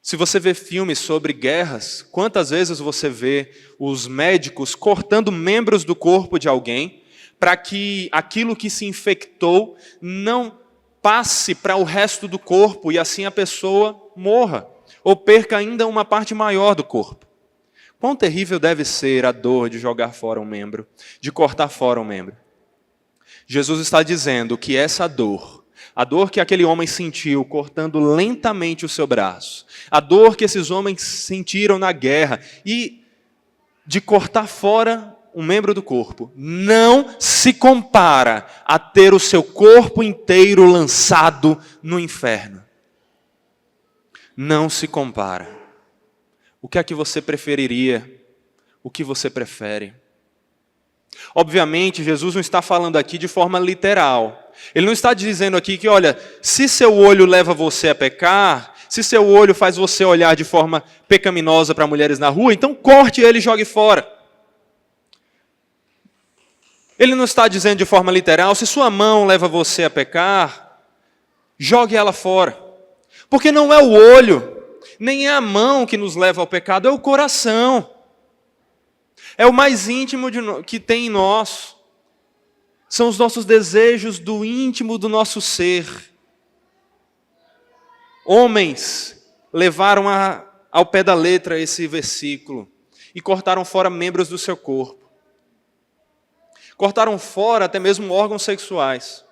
Se você vê filmes sobre guerras, quantas vezes você vê os médicos cortando membros do corpo de alguém para que aquilo que se infectou não passe para o resto do corpo e assim a pessoa morra ou perca ainda uma parte maior do corpo. Quão terrível deve ser a dor de jogar fora um membro, de cortar fora um membro. Jesus está dizendo que essa dor, a dor que aquele homem sentiu cortando lentamente o seu braço, a dor que esses homens sentiram na guerra e de cortar fora um membro do corpo, não se compara a ter o seu corpo inteiro lançado no inferno. Não se compara. O que é que você preferiria? O que você prefere? Obviamente, Jesus não está falando aqui de forma literal. Ele não está dizendo aqui que, olha, se seu olho leva você a pecar, se seu olho faz você olhar de forma pecaminosa para mulheres na rua, então corte ele e jogue fora. Ele não está dizendo de forma literal, se sua mão leva você a pecar, jogue ela fora. Porque não é o olho, nem é a mão que nos leva ao pecado, é o coração. É o mais íntimo que tem em nós. São os nossos desejos do íntimo do nosso ser. Homens levaram ao pé da letra esse versículo e cortaram fora membros do seu corpo. Cortaram fora até mesmo órgãos sexuais.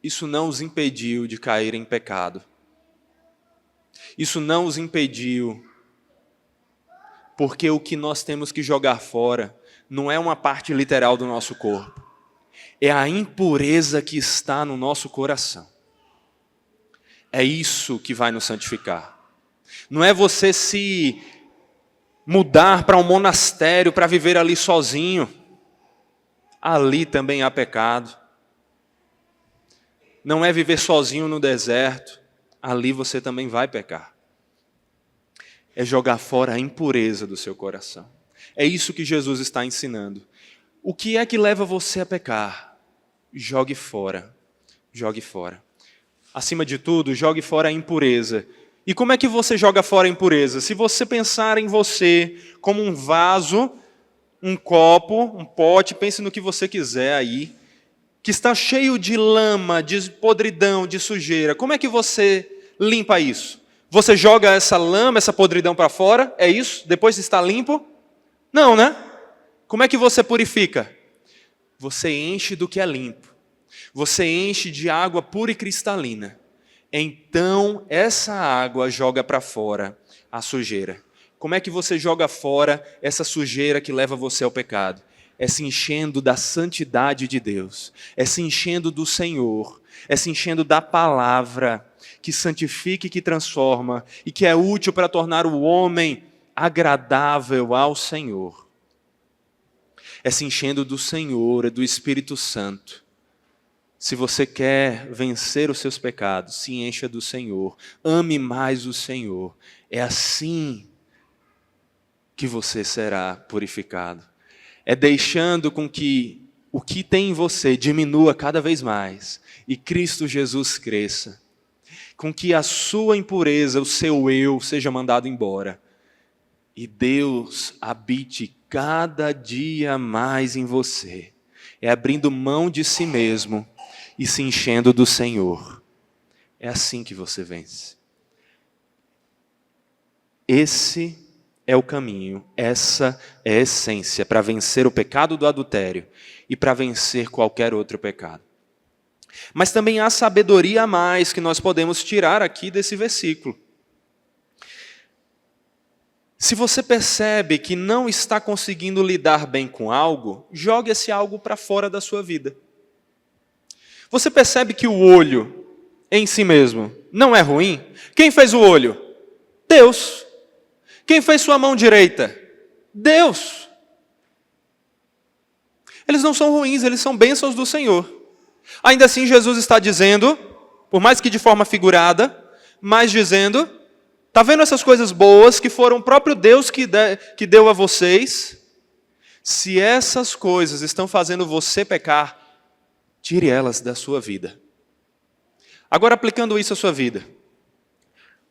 Isso não os impediu de cair em pecado. Isso não os impediu, porque o que nós temos que jogar fora não é uma parte literal do nosso corpo. É a impureza que está no nosso coração. É isso que vai nos santificar. Não é você se mudar para um monastério para viver ali sozinho. Ali também há pecado. Não é viver sozinho no deserto. Ali você também vai pecar. É jogar fora a impureza do seu coração. É isso que Jesus está ensinando. O que é que leva você a pecar? Jogue fora. Jogue fora. Acima de tudo, jogue fora a impureza. E como é que você joga fora a impureza? Se você pensar em você como um vaso, um copo, um pote, pense no que você quiser aí, que está cheio de lama, de podridão, de sujeira. Como é que você limpa isso? Você joga essa lama, essa podridão para fora? É isso? Depois de estar limpo? Não, né? Como é que você purifica? Você enche do que é limpo. Você enche de água pura e cristalina. Então, essa água joga para fora a sujeira. Como é que você joga fora essa sujeira que leva você ao pecado? É se enchendo da santidade de Deus. É se enchendo do Senhor. É se enchendo da palavra que santifica e que transforma e que é útil para tornar o homem agradável ao Senhor. É se enchendo do Senhor, do Espírito Santo. Se você quer vencer os seus pecados, se encha do Senhor. Ame mais o Senhor. É assim que você será purificado. É deixando com que o que tem em você diminua cada vez mais e Cristo Jesus cresça. Com que a sua impureza, o seu eu, seja mandado embora. E Deus habite cada dia mais em você. É abrindo mão de si mesmo e se enchendo do Senhor. É assim que você vence. Esse é o caminho, essa é a essência para vencer o pecado do adultério e para vencer qualquer outro pecado. Mas também há sabedoria a mais que nós podemos tirar aqui desse versículo. Se você percebe que não está conseguindo lidar bem com algo, jogue esse algo para fora da sua vida. Você percebe que o olho em si mesmo não é ruim? Quem fez o olho? Deus. Quem fez sua mão direita? Deus. Eles não são ruins, eles são bênçãos do Senhor. Ainda assim, Jesus está dizendo, por mais que de forma figurada, mas dizendo, está vendo essas coisas boas que foram o próprio Deus que deu a vocês? Se essas coisas estão fazendo você pecar, tire elas da sua vida. Agora, aplicando isso à sua vida.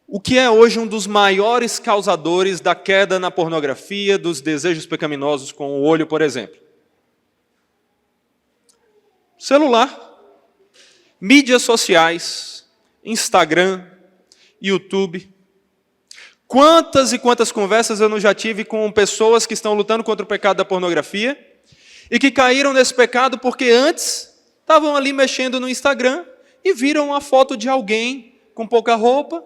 O que é hoje um dos maiores causadores da queda na pornografia, dos desejos pecaminosos com o olho, por exemplo? Celular, mídias sociais, Instagram, YouTube. Quantas e quantas conversas eu não já tive com pessoas que estão lutando contra o pecado da pornografia e que caíram nesse pecado porque antes estavam ali mexendo no Instagram e viram uma foto de alguém com pouca roupa.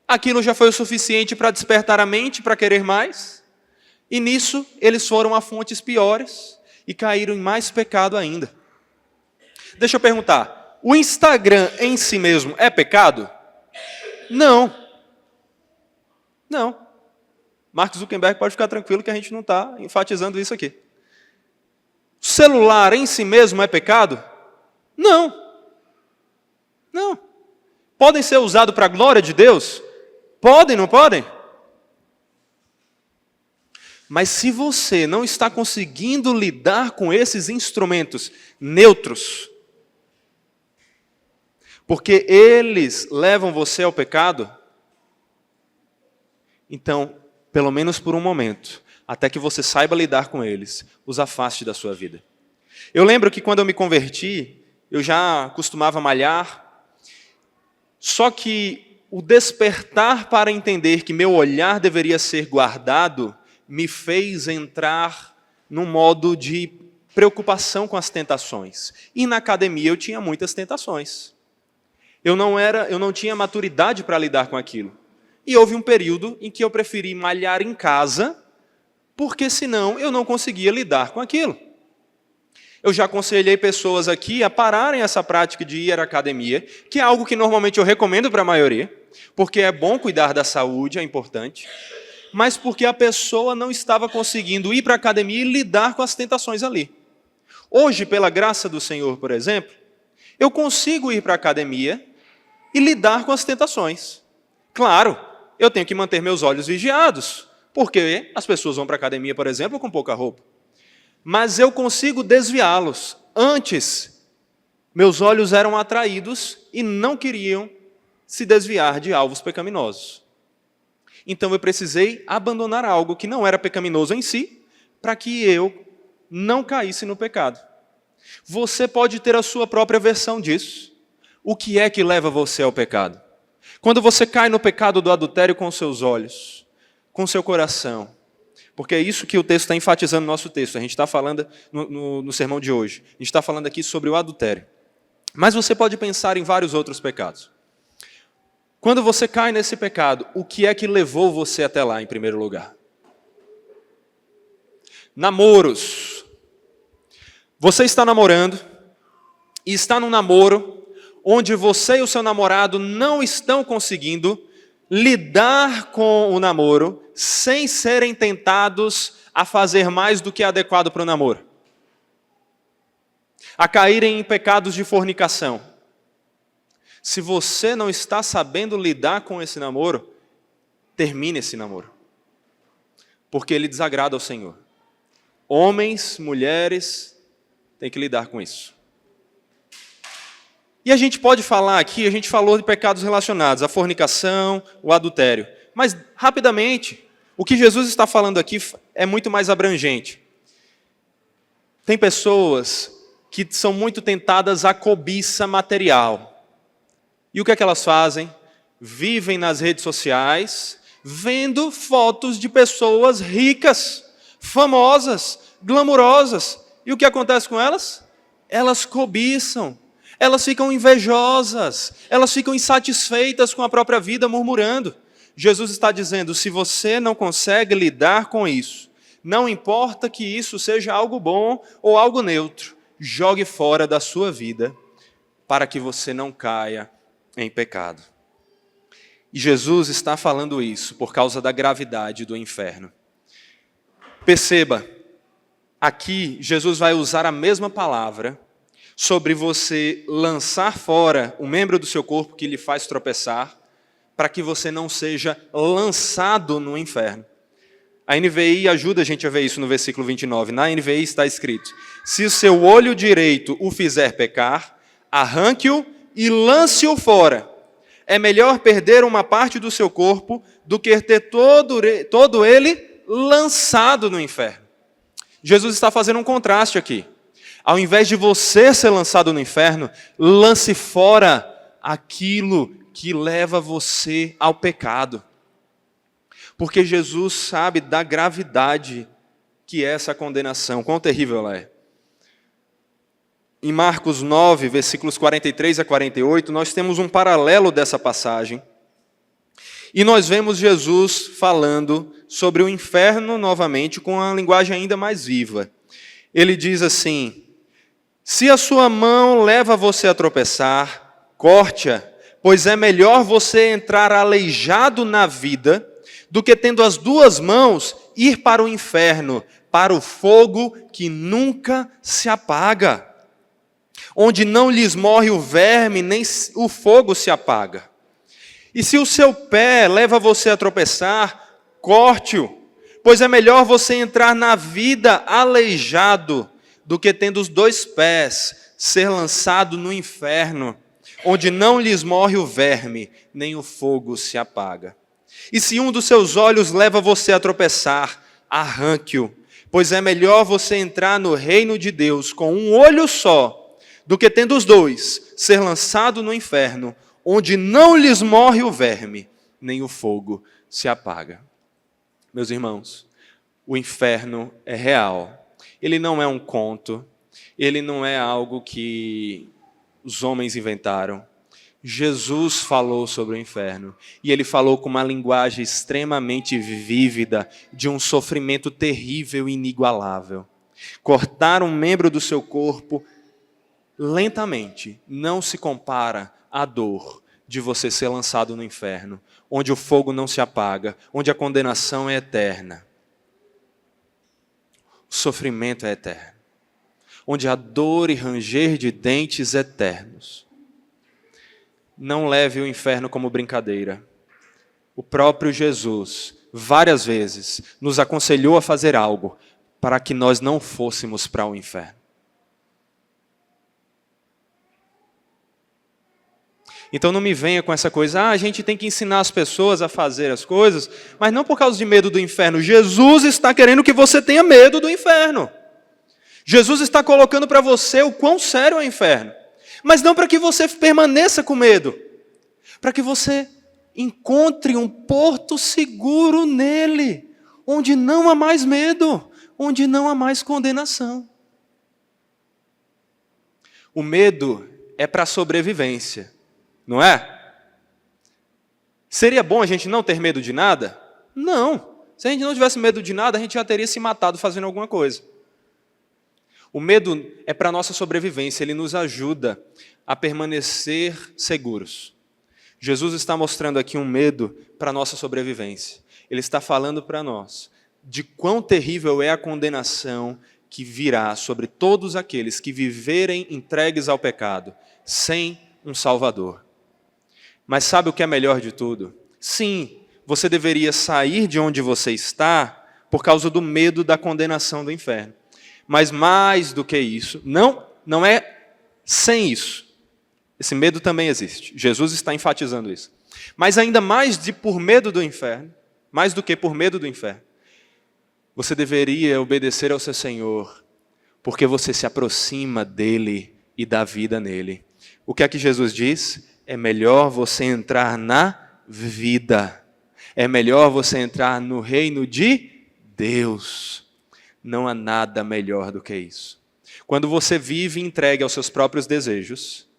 Aquilo já foi o suficiente para despertar a mente, para querer mais. E nisso eles foram a fontes piores e caíram em mais pecado ainda. Deixa eu perguntar, o Instagram em si mesmo é pecado? Não. Não. Mark Zuckerberg pode ficar tranquilo que a gente não está enfatizando isso aqui. O celular em si mesmo é pecado? Não. Não. Podem ser usados para a glória de Deus? Podem, não podem? Mas se você não está conseguindo lidar com esses instrumentos neutros, porque eles levam você ao pecado, então, pelo menos por um momento, até que você saiba lidar com eles, os afaste da sua vida. Eu lembro que quando eu me converti, eu já costumava malhar, só que o despertar para entender que meu olhar deveria ser guardado me fez entrar num modo de preocupação com as tentações. E na academia eu tinha muitas tentações. Eu não tinha maturidade para lidar com aquilo. E houve um período em que eu preferi malhar em casa, porque senão eu não conseguia lidar com aquilo. Eu já aconselhei pessoas aqui a pararem essa prática de ir à academia, que é algo que normalmente eu recomendo para a maioria, porque é bom cuidar da saúde, é importante, mas porque a pessoa não estava conseguindo ir para a academia e lidar com as tentações ali. Hoje, pela graça do Senhor, por exemplo, eu consigo ir para a academia e lidar com as tentações. Claro, eu tenho que manter meus olhos vigiados, porque as pessoas vão para a academia, por exemplo, com pouca roupa. Mas eu consigo desviá-los. Antes, meus olhos eram atraídos e não queriam se desviar de alvos pecaminosos. Então eu precisei abandonar algo que não era pecaminoso em si, para que eu não caísse no pecado. Você pode ter a sua própria versão disso. O que é que leva você ao pecado? Quando você cai no pecado do adultério com seus olhos, com seu coração, porque é isso que o texto está enfatizando no nosso texto. A gente está falando no sermão de hoje. A gente está falando aqui sobre o adultério. Mas você pode pensar em vários outros pecados. Quando você cai nesse pecado, o que é que levou você até lá, em primeiro lugar? Namoros. Você está namorando, e está num namoro onde você e o seu namorado não estão conseguindo lidar com o namoro sem serem tentados a fazer mais do que é adequado para o namoro. A caírem em pecados de fornicação. Se você não está sabendo lidar com esse namoro, termine esse namoro. Porque ele desagrada ao Senhor. Homens, mulheres, têm que lidar com isso. E a gente pode falar aqui, a gente falou de pecados relacionados à fornicação, o adultério. Mas, rapidamente, o que Jesus está falando aqui é muito mais abrangente. Tem pessoas que são muito tentadas à cobiça material. E o que é que elas fazem? Vivem nas redes sociais, vendo fotos de pessoas ricas, famosas, glamurosas. E o que acontece com elas? Elas cobiçam. Elas ficam invejosas, elas ficam insatisfeitas com a própria vida, murmurando. Jesus está dizendo, se você não consegue lidar com isso, não importa que isso seja algo bom ou algo neutro, jogue fora da sua vida, para que você não caia em pecado. E Jesus está falando isso por causa da gravidade do inferno. Perceba, aqui Jesus vai usar a mesma palavra sobre você lançar fora o membro do seu corpo que lhe faz tropeçar, para que você não seja lançado no inferno. A NVI ajuda a gente a ver isso no versículo 29. Na NVI está escrito, se o seu olho direito o fizer pecar, arranque-o e lance-o fora. É melhor perder uma parte do seu corpo do que ter todo ele lançado no inferno. Jesus está fazendo um contraste aqui. Ao invés de você ser lançado no inferno, lance fora aquilo que leva você ao pecado. Porque Jesus sabe da gravidade que é essa condenação, quão terrível ela é. Em Marcos 9, versículos 43 a 48, nós temos um paralelo dessa passagem. E nós vemos Jesus falando sobre o inferno novamente, com uma linguagem ainda mais viva. Ele diz assim, se a sua mão leva você a tropeçar, corte-a, pois é melhor você entrar aleijado na vida, do que tendo as duas mãos ir para o inferno, para o fogo que nunca se apaga, onde não lhes morre o verme, nem o fogo se apaga. E se o seu pé leva você a tropeçar, corte-o, pois é melhor você entrar na vida aleijado, do que tendo os dois pés ser lançado no inferno, onde não lhes morre o verme, nem o fogo se apaga. E se um dos seus olhos leva você a tropeçar, arranque-o, pois é melhor você entrar no reino de Deus com um olho só, do que tendo os dois ser lançado no inferno, onde não lhes morre o verme, nem o fogo se apaga. Meus irmãos, O inferno é real. Ele não é um conto. Ele não é algo que os homens inventaram. Jesus falou sobre o inferno. E ele falou com uma linguagem extremamente vívida de um sofrimento terrível e inigualável. Cortar um membro do seu corpo lentamente não se compara à dor de você ser lançado no inferno, onde o fogo não se apaga, onde a condenação é eterna. O sofrimento é eterno, onde há dor e ranger de dentes eternos. Não leve o inferno como brincadeira. O próprio Jesus, várias vezes, nos aconselhou a fazer algo para que nós não fôssemos para o inferno. Então não me venha com essa coisa, a gente tem que ensinar as pessoas a fazer as coisas, mas não por causa de medo do inferno. Jesus está querendo que você tenha medo do inferno. Jesus está colocando para você o quão sério é o inferno. Mas não para que você permaneça com medo. Para que você encontre um porto seguro nele, onde não há mais medo, onde não há mais condenação. O medo é para a sobrevivência. Não é? Seria bom a gente não ter medo de nada? Não. Se a gente não tivesse medo de nada, a gente já teria se matado fazendo alguma coisa. O medo é para a nossa sobrevivência, ele nos ajuda a permanecer seguros. Jesus está mostrando aqui um medo para a nossa sobrevivência. Ele está falando para nós de quão terrível é a condenação que virá sobre todos aqueles que viverem entregues ao pecado, sem um Salvador. Mas sabe o que é melhor de tudo? Sim, você deveria sair de onde você está por causa do medo da condenação do inferno. Mas mais do que isso, não é sem isso. Esse medo também existe. Jesus está enfatizando isso. Mas ainda mais por medo do inferno, mais do que por medo do inferno, você deveria obedecer ao seu Senhor, porque você se aproxima dele e da vida nele. O que é que Jesus diz? É melhor você entrar na vida. É melhor você entrar no reino de Deus. Não há nada melhor do que isso. Quando você vive entregue aos seus próprios desejos,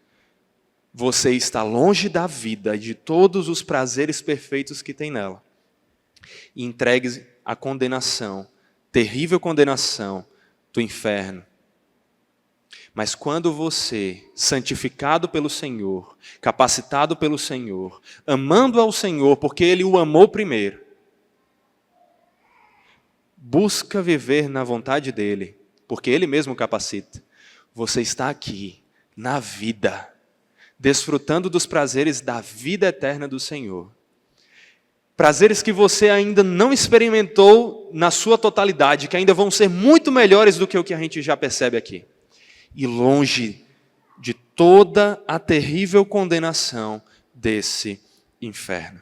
você está longe da vida e de todos os prazeres perfeitos que tem nela. E entregue à condenação, terrível condenação do inferno. Mas quando você, santificado pelo Senhor, capacitado pelo Senhor, amando ao Senhor porque Ele o amou primeiro, busca viver na vontade dEle, porque Ele mesmo capacita, você está aqui, na vida, desfrutando dos prazeres da vida eterna do Senhor. Prazeres que você ainda não experimentou na sua totalidade, que ainda vão ser muito melhores do que o que a gente já percebe aqui. E longe de toda a terrível condenação desse inferno.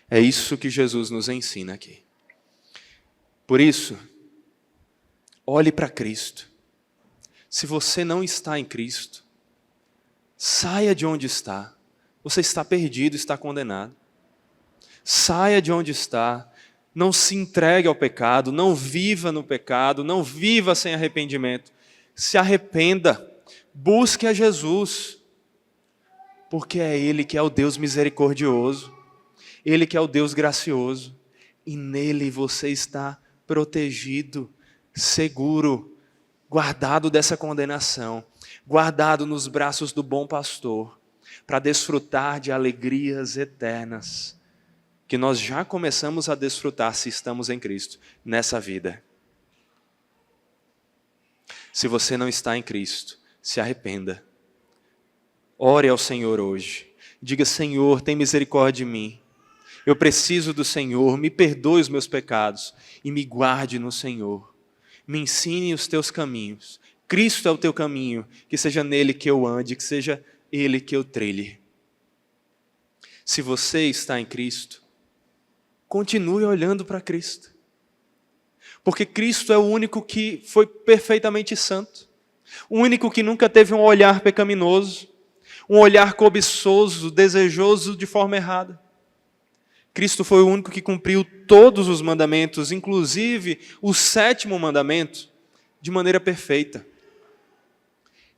É isso que Jesus nos ensina aqui. Por isso, olhe para Cristo. Se você não está em Cristo, saia de onde está. Você está perdido, está condenado. Saia de onde está. Não se entregue ao pecado, não viva no pecado, não viva sem arrependimento. Se arrependa, busque a Jesus, porque é Ele que é o Deus misericordioso, Ele que é o Deus gracioso, e nele você está protegido, seguro, guardado dessa condenação, guardado nos braços do bom pastor, para desfrutar de alegrias eternas, que nós já começamos a desfrutar se estamos em Cristo, nessa vida. Se você não está em Cristo, se arrependa. Ore ao Senhor hoje. Diga, Senhor, tem misericórdia de mim. Eu preciso do Senhor, me perdoe os meus pecados e me guarde no Senhor. Me ensine os teus caminhos. Cristo é o teu caminho, que seja nele que eu ande, que seja ele que eu trilhe. Se você está em Cristo, continue olhando para Cristo. Porque Cristo é o único que foi perfeitamente santo. O único que nunca teve um olhar pecaminoso, um olhar cobiçoso, desejoso de forma errada. Cristo foi o único que cumpriu todos os mandamentos, inclusive o 7º mandamento, de maneira perfeita.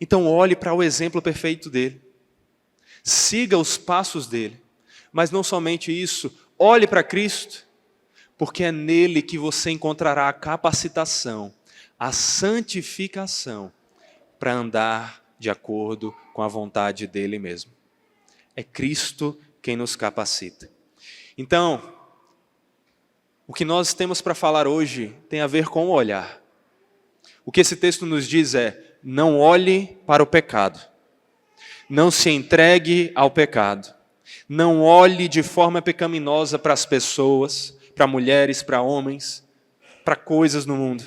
Então olhe para o exemplo perfeito dele. Siga os passos dele. Mas não somente isso, olhe para Cristo, porque é nele que você encontrará a capacitação, a santificação, para andar de acordo com a vontade dele mesmo. É Cristo quem nos capacita. Então, o que nós temos para falar hoje tem a ver com o olhar. O que esse texto nos diz é: não olhe para o pecado. Não se entregue ao pecado. Não olhe de forma pecaminosa para as pessoas, para mulheres, para homens, para coisas no mundo.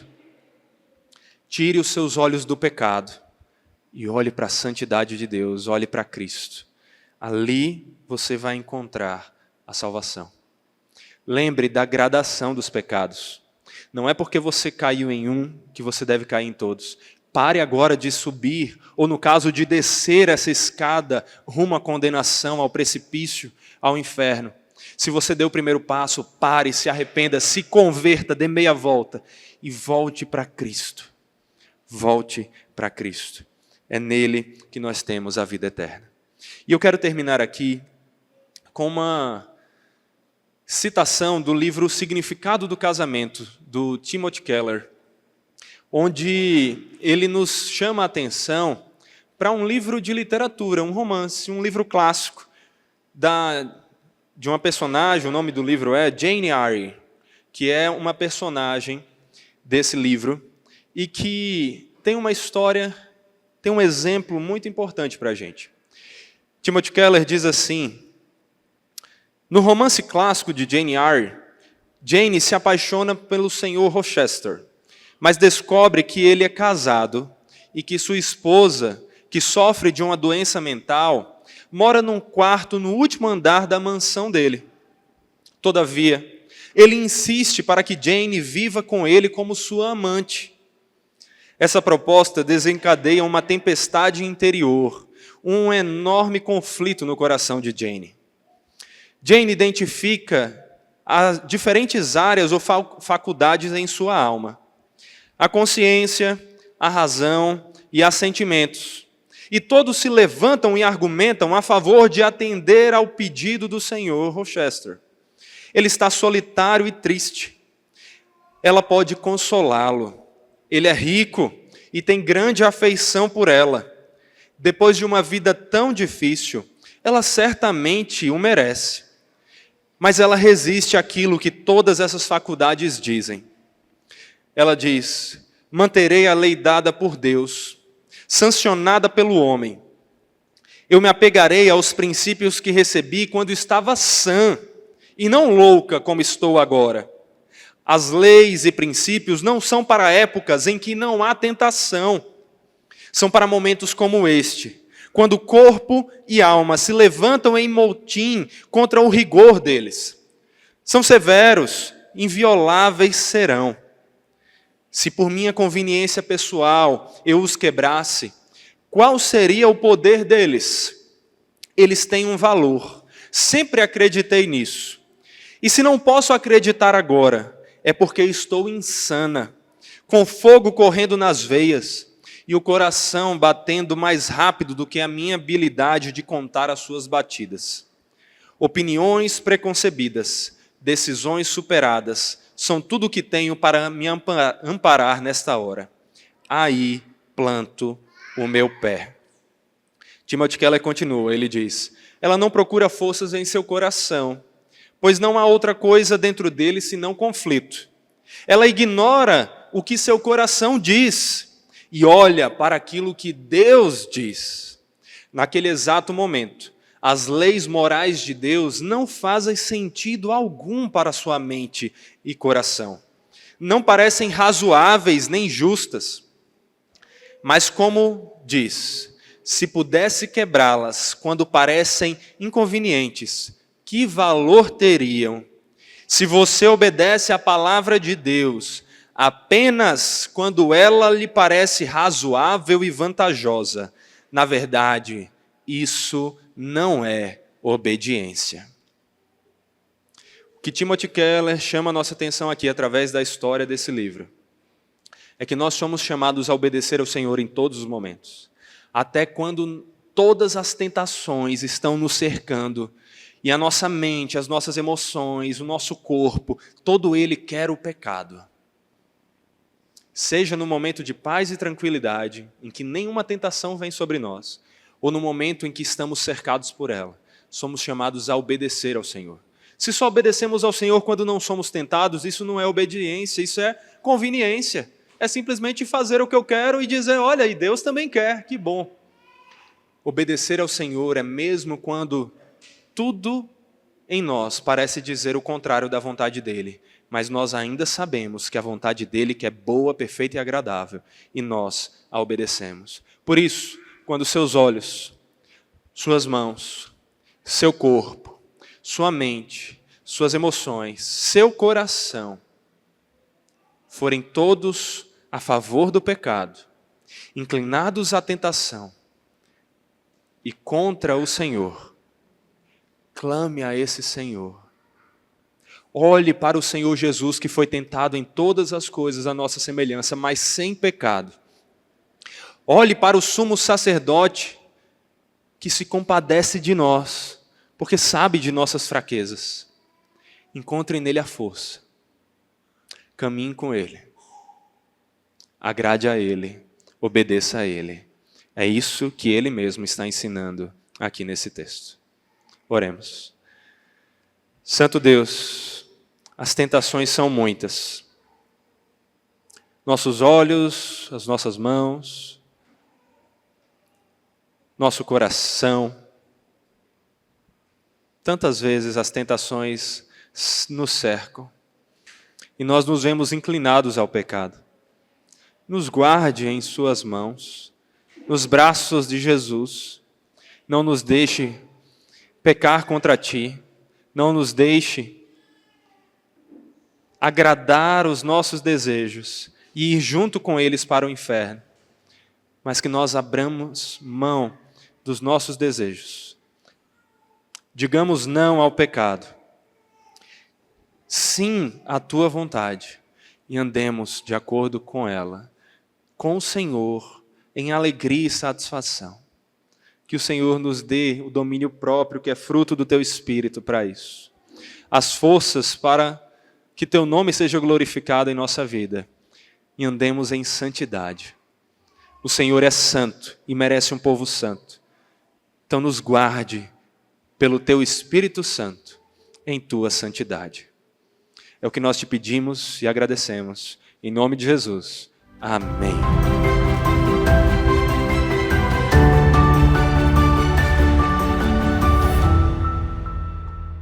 Tire os seus olhos do pecado e olhe para a santidade de Deus, olhe para Cristo. Ali você vai encontrar a salvação. Lembre da gradação dos pecados. Não é porque você caiu em um que você deve cair em todos. Pare agora de subir, ou no caso de descer essa escada rumo à condenação, ao precipício, ao inferno. Se você deu o primeiro passo, pare, se arrependa, se converta, dê meia volta e volte para Cristo. Volte para Cristo. É nele que nós temos a vida eterna. E eu quero terminar aqui com uma citação do livro O Significado do Casamento, do Timothy Keller, onde ele nos chama a atenção para um livro de literatura, um romance, um livro clássico, de uma personagem, o nome do livro é Jane Eyre, que é uma personagem desse livro, e que tem uma história, tem um exemplo muito importante para a gente. Timothy Keller diz assim: no romance clássico de Jane Eyre, Jane se apaixona pelo Sr. Rochester, mas descobre que ele é casado e que sua esposa, que sofre de uma doença mental, mora num quarto no último andar da mansão dele. Todavia, ele insiste para que Jane viva com ele como sua amante. Essa proposta desencadeia uma tempestade interior, um enorme conflito no coração de Jane. Jane identifica as diferentes áreas ou faculdades em sua alma: a consciência, a razão e os sentimentos. E todos se levantam e argumentam a favor de atender ao pedido do Sr. Rochester. Ele está solitário e triste. Ela pode consolá-lo. Ele é rico e tem grande afeição por ela. Depois de uma vida tão difícil, ela certamente o merece. Mas ela resiste àquilo que todas essas faculdades dizem. Ela diz: manterei a lei dada por Deus, sancionada pelo homem. Eu me apegarei aos princípios que recebi quando estava sã, e não louca como estou agora. As leis e princípios não são para épocas em que não há tentação. São para momentos como este, quando corpo e alma se levantam em motim contra o rigor deles. São severos, invioláveis serão. Se por minha conveniência pessoal eu os quebrasse, qual seria o poder deles? Eles têm um valor. Sempre acreditei nisso. E se não posso acreditar agora, é porque estou insana, com fogo correndo nas veias e o coração batendo mais rápido do que a minha habilidade de contar as suas batidas. Opiniões preconcebidas, decisões superadas, são tudo o que tenho para me amparar nesta hora. Aí planto o meu pé. Timothy Keller continua, ele diz: ela não procura forças em seu coração, pois não há outra coisa dentro dele senão conflito. Ela ignora o que seu coração diz e olha para aquilo que Deus diz. Naquele exato momento, as leis morais de Deus não fazem sentido algum para sua mente e coração. Não parecem razoáveis nem justas. Mas como diz, se pudesse quebrá-las quando parecem inconvenientes, que valor teriam? Se você obedece à palavra de Deus apenas quando ela lhe parece razoável e vantajosa, na verdade, isso não é obediência. que Timothy Keller chama a nossa atenção aqui através da história desse livro é que nós somos chamados a obedecer ao Senhor em todos os momentos, até quando todas as tentações estão nos cercando e a nossa mente, as nossas emoções, o nosso corpo, todo ele quer o pecado. Seja no momento de paz e tranquilidade, em que nenhuma tentação vem sobre nós, ou no momento em que estamos cercados por ela, somos chamados a obedecer ao Senhor. Se só obedecemos ao Senhor quando não somos tentados, isso não é obediência, isso é conveniência. É simplesmente fazer o que eu quero e dizer, olha, e Deus também quer, que bom. Obedecer ao Senhor é mesmo quando tudo em nós parece dizer o contrário da vontade dEle, mas nós ainda sabemos que a vontade dEle que é boa, perfeita e agradável, e nós a obedecemos. Por isso, quando seus olhos, suas mãos, seu corpo, sua mente, suas emoções, seu coração forem todos a favor do pecado, inclinados à tentação e contra o Senhor, clame a esse Senhor. Olhe para o Senhor Jesus que foi tentado em todas as coisas à nossa semelhança, mas sem pecado. Olhe para o sumo sacerdote que se compadece de nós, porque sabe de nossas fraquezas. Encontre nele a força. Caminhe com ele. Agrade a ele. Obedeça a ele. É isso que ele mesmo está ensinando aqui nesse texto. Oremos. Santo Deus, as tentações são muitas. Nossos olhos, as nossas mãos, nosso coração. Tantas vezes as tentações nos cercam e nós nos vemos inclinados ao pecado. Nos guarde em suas mãos, nos braços de Jesus. Não nos deixe pecar contra ti. Não nos deixe agradar os nossos desejos e ir junto com eles para o inferno. Mas que nós abramos mão dos nossos desejos. Digamos não ao pecado. Sim à tua vontade. E andemos de acordo com ela. Com o Senhor, em alegria e satisfação. Que o Senhor nos dê o domínio próprio, que é fruto do teu Espírito para isso. As forças para que teu nome seja glorificado em nossa vida. E andemos em santidade. O Senhor é santo e merece um povo santo. Então nos guarde pelo teu Espírito Santo em tua santidade. É o que nós te pedimos e agradecemos. Em nome de Jesus. Amém.